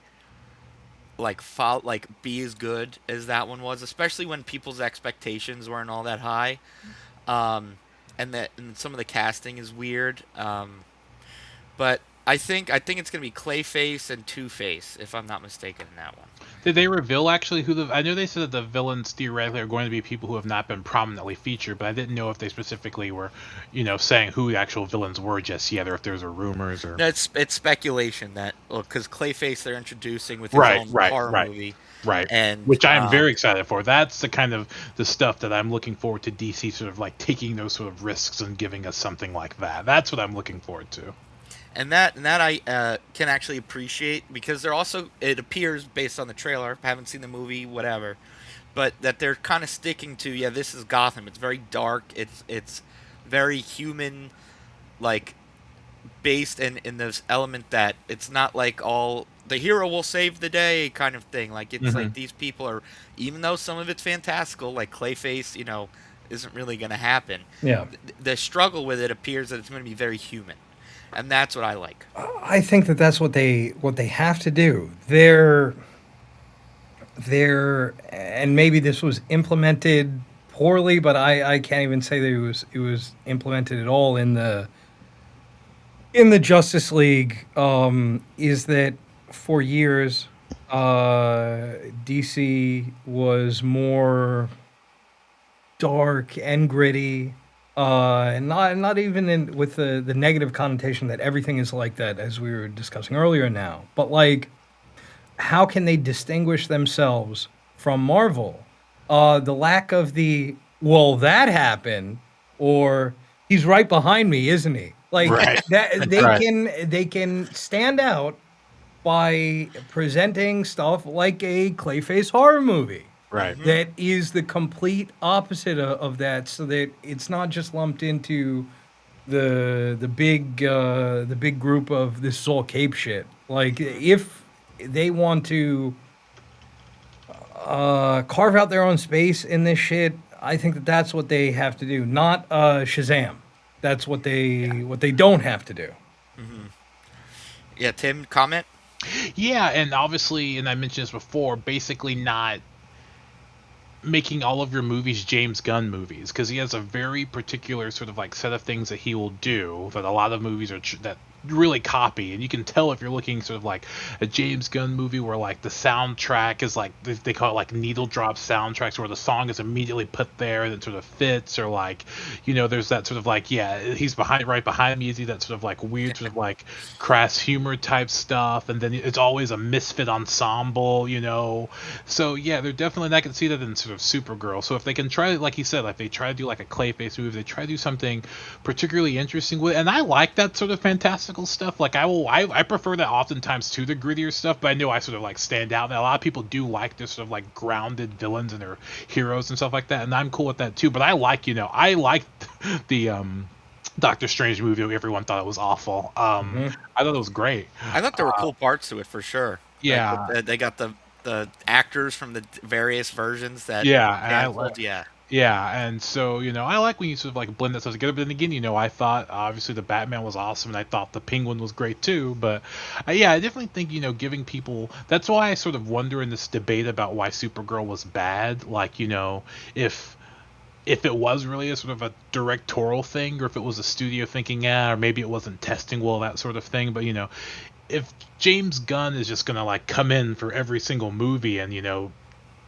be as good as that one was, especially when people's expectations weren't all that high, and some of the casting is weird. But I think it's gonna be Clayface and Two-Face, if I'm not mistaken, in that one. Did they reveal actually who the? I know they said that the villains theoretically are going to be people who have not been prominently featured, but I didn't know if they specifically were, saying who the actual villains were just yet, or if there's rumors or. No, it's speculation that, because Clayface they're introducing with his own horror movie. Right, and which I'm very excited for. That's the kind of the stuff that I'm looking forward to DC sort of like taking those sort of risks and giving us something like that. That's what I'm looking forward to. And that I can actually appreciate, because they're also, it appears based on the trailer, I haven't seen the movie, whatever, but that they're kind of sticking to, this is Gotham. It's very dark. It's very human, like, based in this element that it's not like all the hero will save the day kind of thing. Like, it's like these people are, even though some of it's fantastical, like Clayface, isn't really going to happen. Yeah. The struggle with it appears that it's going to be very human. And that's what I like. I think that's what they have to do. They're and maybe this was implemented poorly, but I can't even say that it was implemented at all in the Justice League. Is that for years DC was more dark and gritty. And not even with the negative connotation that everything is like that, as we were discussing earlier now. But, like, how can they distinguish themselves from Marvel? The lack of well, that happened, or he's right behind me, isn't he? Like, that they can stand out by presenting stuff like a Clayface horror movie. Right. That is the complete opposite of that, so that it's not just lumped into the big group of this is all cape shit. Like, if they want to carve out their own space in this shit, I think that's what they have to do, not Shazam. That's what they don't have to do. Yeah, Tim, comment? Yeah, and obviously, and I mentioned this before, basically not making all of your movies James Gunn movies, because he has a very particular sort of like set of things that he will do that a lot of movies are that really copy, and you can tell if you're looking sort of like a James Gunn movie where like the soundtrack is like they call it like needle drop soundtracks, where the song is immediately put there and it sort of fits, or like there's that sort of like he's right behind me, is he that sort of like weird sort of like crass humor type stuff, and then it's always a misfit ensemble, so they're definitely, and I can see that in sort of Supergirl. So if they can try, like he said, like they try to do like a Clayface movie, they try to do something particularly interesting with, and I like that sort of fantastic fantastical stuff. Like I prefer that oftentimes to the grittier stuff, but I know I sort of like stand out. And a lot of people do like this sort of like grounded villains and their heroes and stuff like that, and I'm cool with that too. But I like I liked the Doctor Strange movie. Everyone thought it was awful. I thought it was great. I thought there were cool parts to it for sure. Yeah. Like, they got the actors from the various versions that Yeah, and canceled. Yeah. Yeah, and so I like when you sort of like blend that stuff together. But then again, I thought obviously the Batman was awesome, and I thought the Penguin was great too. But yeah, I definitely think giving people. That's why I sort of wonder in this debate about why Supergirl was bad. Like if it was really a sort of a directorial thing, or if it was a studio thinking, or maybe it wasn't testing well, that sort of thing. But if James Gunn is just gonna like come in for every single movie and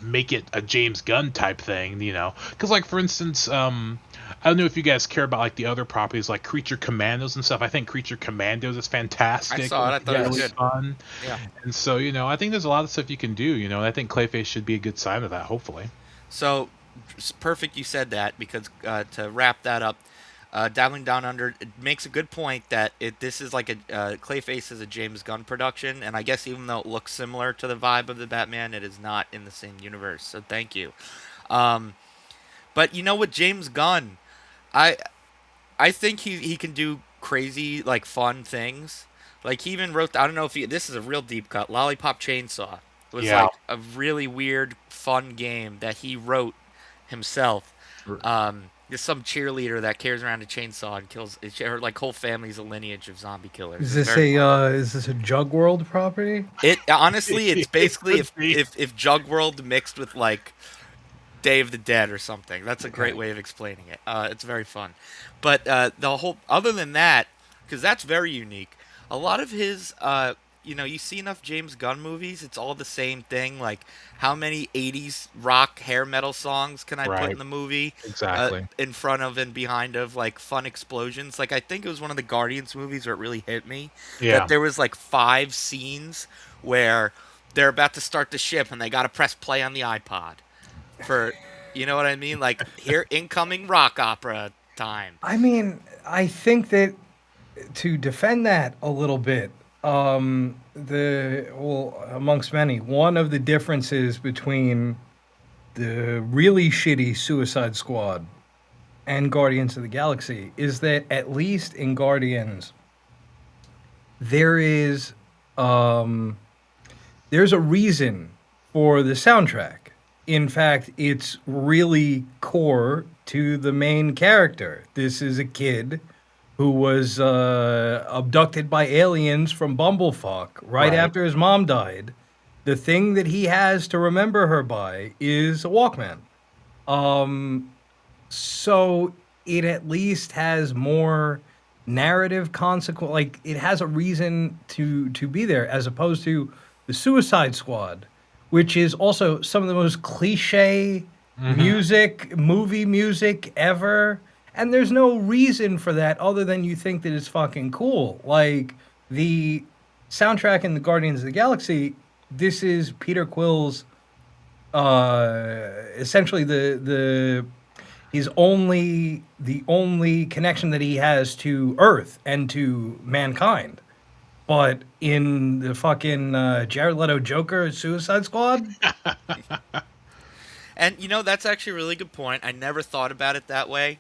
make it a James Gunn type thing, because like for instance, I don't know if you guys care about like the other properties like Creature Commandos and stuff. I think Creature Commandos is fantastic. I saw it. I thought it was really good. fun. Yeah. And so I think there's a lot of stuff you can do. And I think Clayface should be a good sign of that. Hopefully. So it's perfect you said that, because to wrap that up, Dabbling Down Under, it makes a good point that this is like Clayface is a James Gunn production, and I guess even though it looks similar to the vibe of the Batman, it is not in the same universe. So thank you. But with James Gunn, I think he can do crazy like fun things. Like he even wrote, I don't know if this is a real deep cut. Lollipop Chainsaw was like a really weird fun game that he wrote himself. There's some cheerleader that carries around a chainsaw and kills. Her like whole family's a lineage of zombie killers. Is this a Jug World property? It honestly, it's basically if Jug World mixed with like Day of the Dead or something. That's a great way of explaining it. It's very fun, but the whole other than that, because that's very unique. A lot of his, you see enough James Gunn movies, it's all the same thing. Like, how many 80s rock hair metal songs can I put in the movie? Exactly. In front of and behind of, like, fun explosions. Like, I think it was one of the Guardians movies where it really hit me. Yeah. That there was, like, 5 scenes where they're about to start the ship and they got to press play on the iPod. For, you know what I mean? Like, here, incoming rock opera time. I mean, I think that to defend that a little bit, amongst many, one of the differences between the really shitty Suicide Squad and Guardians of the Galaxy is that at least in Guardians, there's a reason for the soundtrack. In fact, it's really core to the main character. This is a kid who was abducted by aliens from Bumblefuck right after his mom died. The thing that he has to remember her by is a Walkman. So it at least has more narrative consequence. Like, it has a reason to be there, as opposed to the Suicide Squad, which is also some of the most cliche movie music ever. And there's no reason for that other than you think that it's fucking cool. Like, the soundtrack in the Guardians of the Galaxy, this is Peter Quill's essentially the only connection that he has to Earth and to mankind. But in the fucking Jared Leto Joker Suicide Squad? And that's actually a really good point. I never thought about it that way.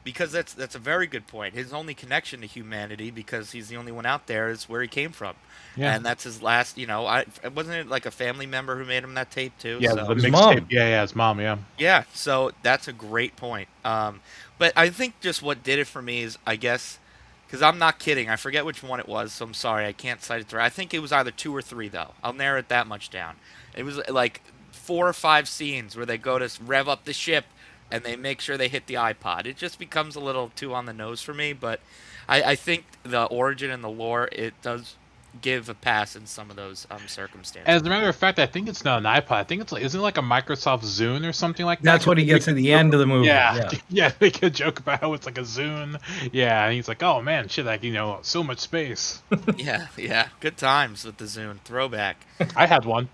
Because that's a very good point. His only connection to humanity, because he's the only one out there, is where he came from. Yeah. And that's his last, wasn't it like a family member who made him that tape too? Yeah, so. the mixtape. Yeah, his mom, yeah. Yeah, so that's a great point. But I think just what did it for me is, I guess, because I'm not kidding, I forget which one it was, so I'm sorry, I can't cite it through. I think it was either 2 or 3, though. I'll narrow it that much down. It was like 4 or 5 scenes where they go to rev up the ship, and they make sure they hit the iPod. It just becomes a little too on the nose for me, but I think the origin and the lore, it does give a pass in some of those circumstances. As a matter of fact, I think it's not an iPod. I think it's like, isn't it like a Microsoft Zune or something like that? That's what he gets at the end of the movie. Yeah, they could joke about how it's like a Zune. Yeah, and he's like, oh man, shit, like, so much space. yeah. Good times with the Zune. Throwback. I had one.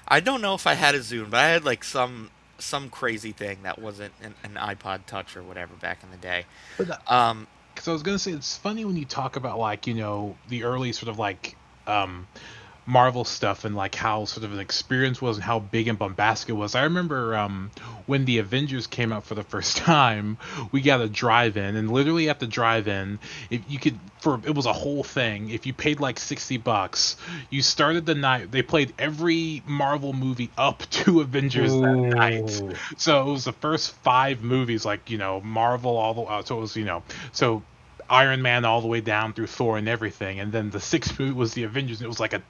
I don't know if I had a Zune, but I had like some crazy thing that wasn't an iPod Touch or whatever back in the day. because I was gonna say it's funny when you talk about like the early sort of like Marvel stuff and like how sort of an experience was and how big and bombastic it was. I remember when the Avengers came out for the first time, we got a drive-in, and literally at the drive-in, if you could, it was a whole thing. If you paid like $60, you started the night. They played every Marvel movie up to Avengers that night. So it was the first 5 movies, like Marvel all the so it was so Iron Man all the way down through Thor and everything, and then the 6th movie was the Avengers, and it was like a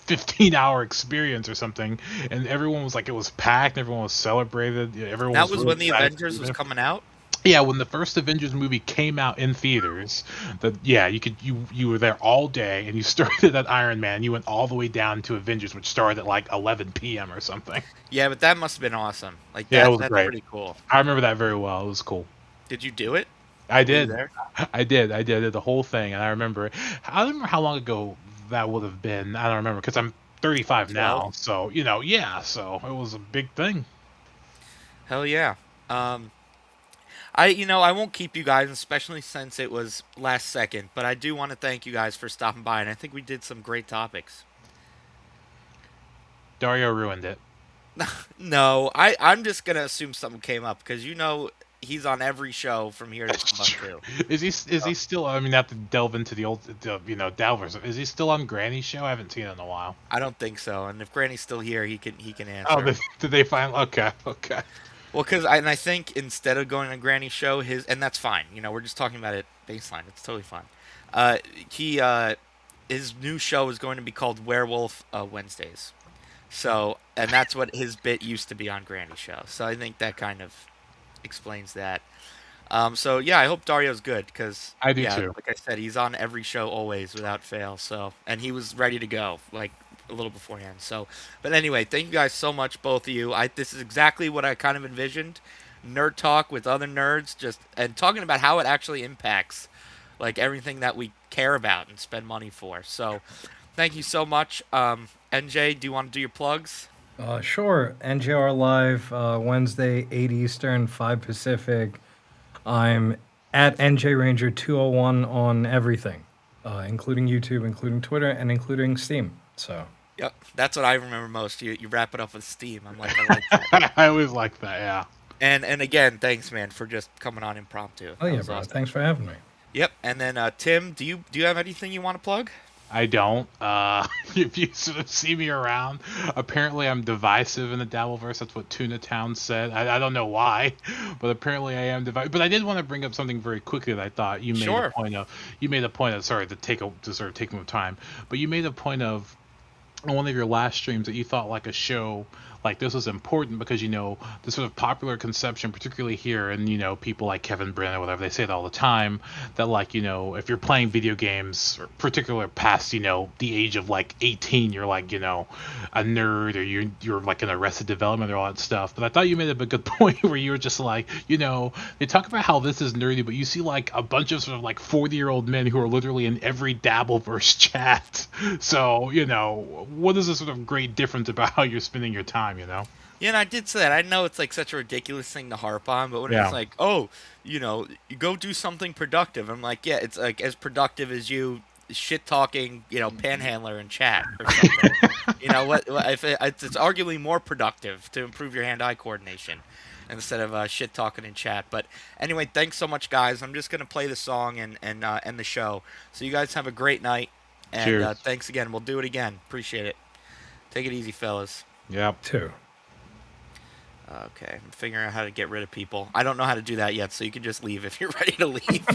15-hour experience or something, and everyone was like, it was packed, everyone was celebrated, everyone That was was really when the excited. Avengers was coming out. Yeah, when the first Avengers movie came out in theaters, you were there all day, and you started at Iron Man, you went all the way down to Avengers, which started at like 11 p.m. or something. Yeah, but that must have been awesome. Like Yeah, that, it was that's great. pretty cool. I remember that very well. It was cool. Did you do it? I Were you did. there? I did the whole thing, and I don't remember how long ago that would have been. I don't remember because I'm 35 now, 12? so so it was a big thing. Hell yeah. I won't keep you guys, especially since it was last second, but I do want to thank you guys for stopping by, and I think we did some great topics. Dario ruined it. No, I'm just gonna assume something came up because he's on every show from here to Timbuktu. Is he still? I mean, not to delve into the old, Delvers. Is he still on Granny's show? I haven't seen it in a while. I don't think so, and if Granny's still here, he can answer. Oh, did they find? Okay. Well, because I think instead of going on Granny's show, and that's fine. We're just talking about it baseline. It's totally fine. His new show is going to be called Werewolf Wednesdays. So, and that's what his bit used to be on Granny's show. So I think that kind of explains that. So yeah, I hope Dario's good because I do too. Like I said, he's on every show always without fail. So, and he was ready to go like a little beforehand. So, but anyway, thank you guys so much, both of you. This is exactly what I kind of envisioned. Nerd talk with other nerds, and talking about how it actually impacts like everything that we care about and spend money for. So, thank you so much. NJ, do you want to do your plugs? Sure. NJR Live, Wednesday, 8 Eastern, 5 Pacific. I'm at NJRanger 201 on everything, including YouTube, including Twitter, and including Steam. So. Yep, that's what I remember most. You wrap it up with Steam. I'm like, I like that. I always like that. Yeah. And again, thanks, man, for just coming on impromptu. Oh yeah, bro. Awesome. Thanks for having me. Yep. And then Tim, do you have anything you want to plug? I don't. If you sort of see me around, apparently I'm divisive in the Dabbleverse. That's what Tuna Town said. I don't know why, but apparently I am divisive. But I did want to bring up something very quickly that I thought you made a point of. You made a point of. Sorry to sort of take more time, but you made a point of on one of your last streams that you thought like a show like this was important because the sort of popular conception, particularly here, and people like Kevin Brennan or whatever, they say it all the time that like if you're playing video games, or particularly past the age of like 18, you're like a nerd, or you're like in Arrested Development or all that stuff. But I thought you made a good point where you were just like they talk about how this is nerdy, but you see like a bunch of sort of like 40-year-old men who are literally in every Dabbleverse chat. So what is the sort of great difference about how you're spending your time? Yeah, and I did say that. I know it's like such a ridiculous thing to harp on, but when it's like, oh, you go do something productive, I'm like, yeah, it's like as productive as you shit talking, panhandler in chat or something. It's arguably more productive to improve your hand-eye coordination instead of shit talking in chat. But anyway, thanks so much, guys. I'm just gonna play the song and end the show. So you guys have a great night, and thanks again. We'll do it again. Appreciate it. Take it easy, fellas. Yep. Too. Okay, I'm figuring out how to get rid of people. I don't know how to do that yet, so you can just leave if you're ready to leave.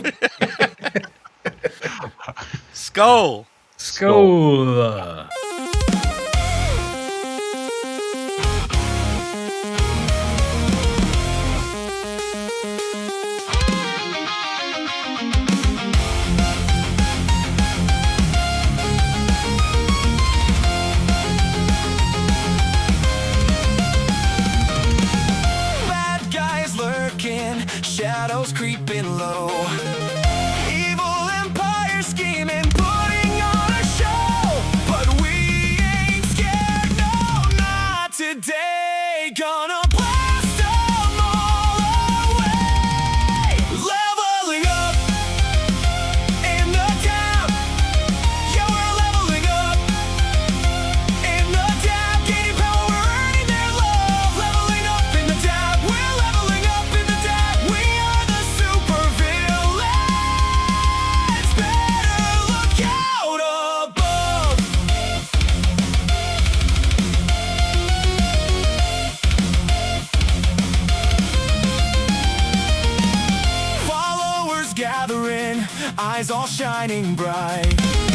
Skull! Skull! Bad guys lurking, shadows creeping low. Evil empire scheming, putting on a show. But we ain't scared, no, not today. Gonna blast them all away. Leveling up, eyes all shining bright.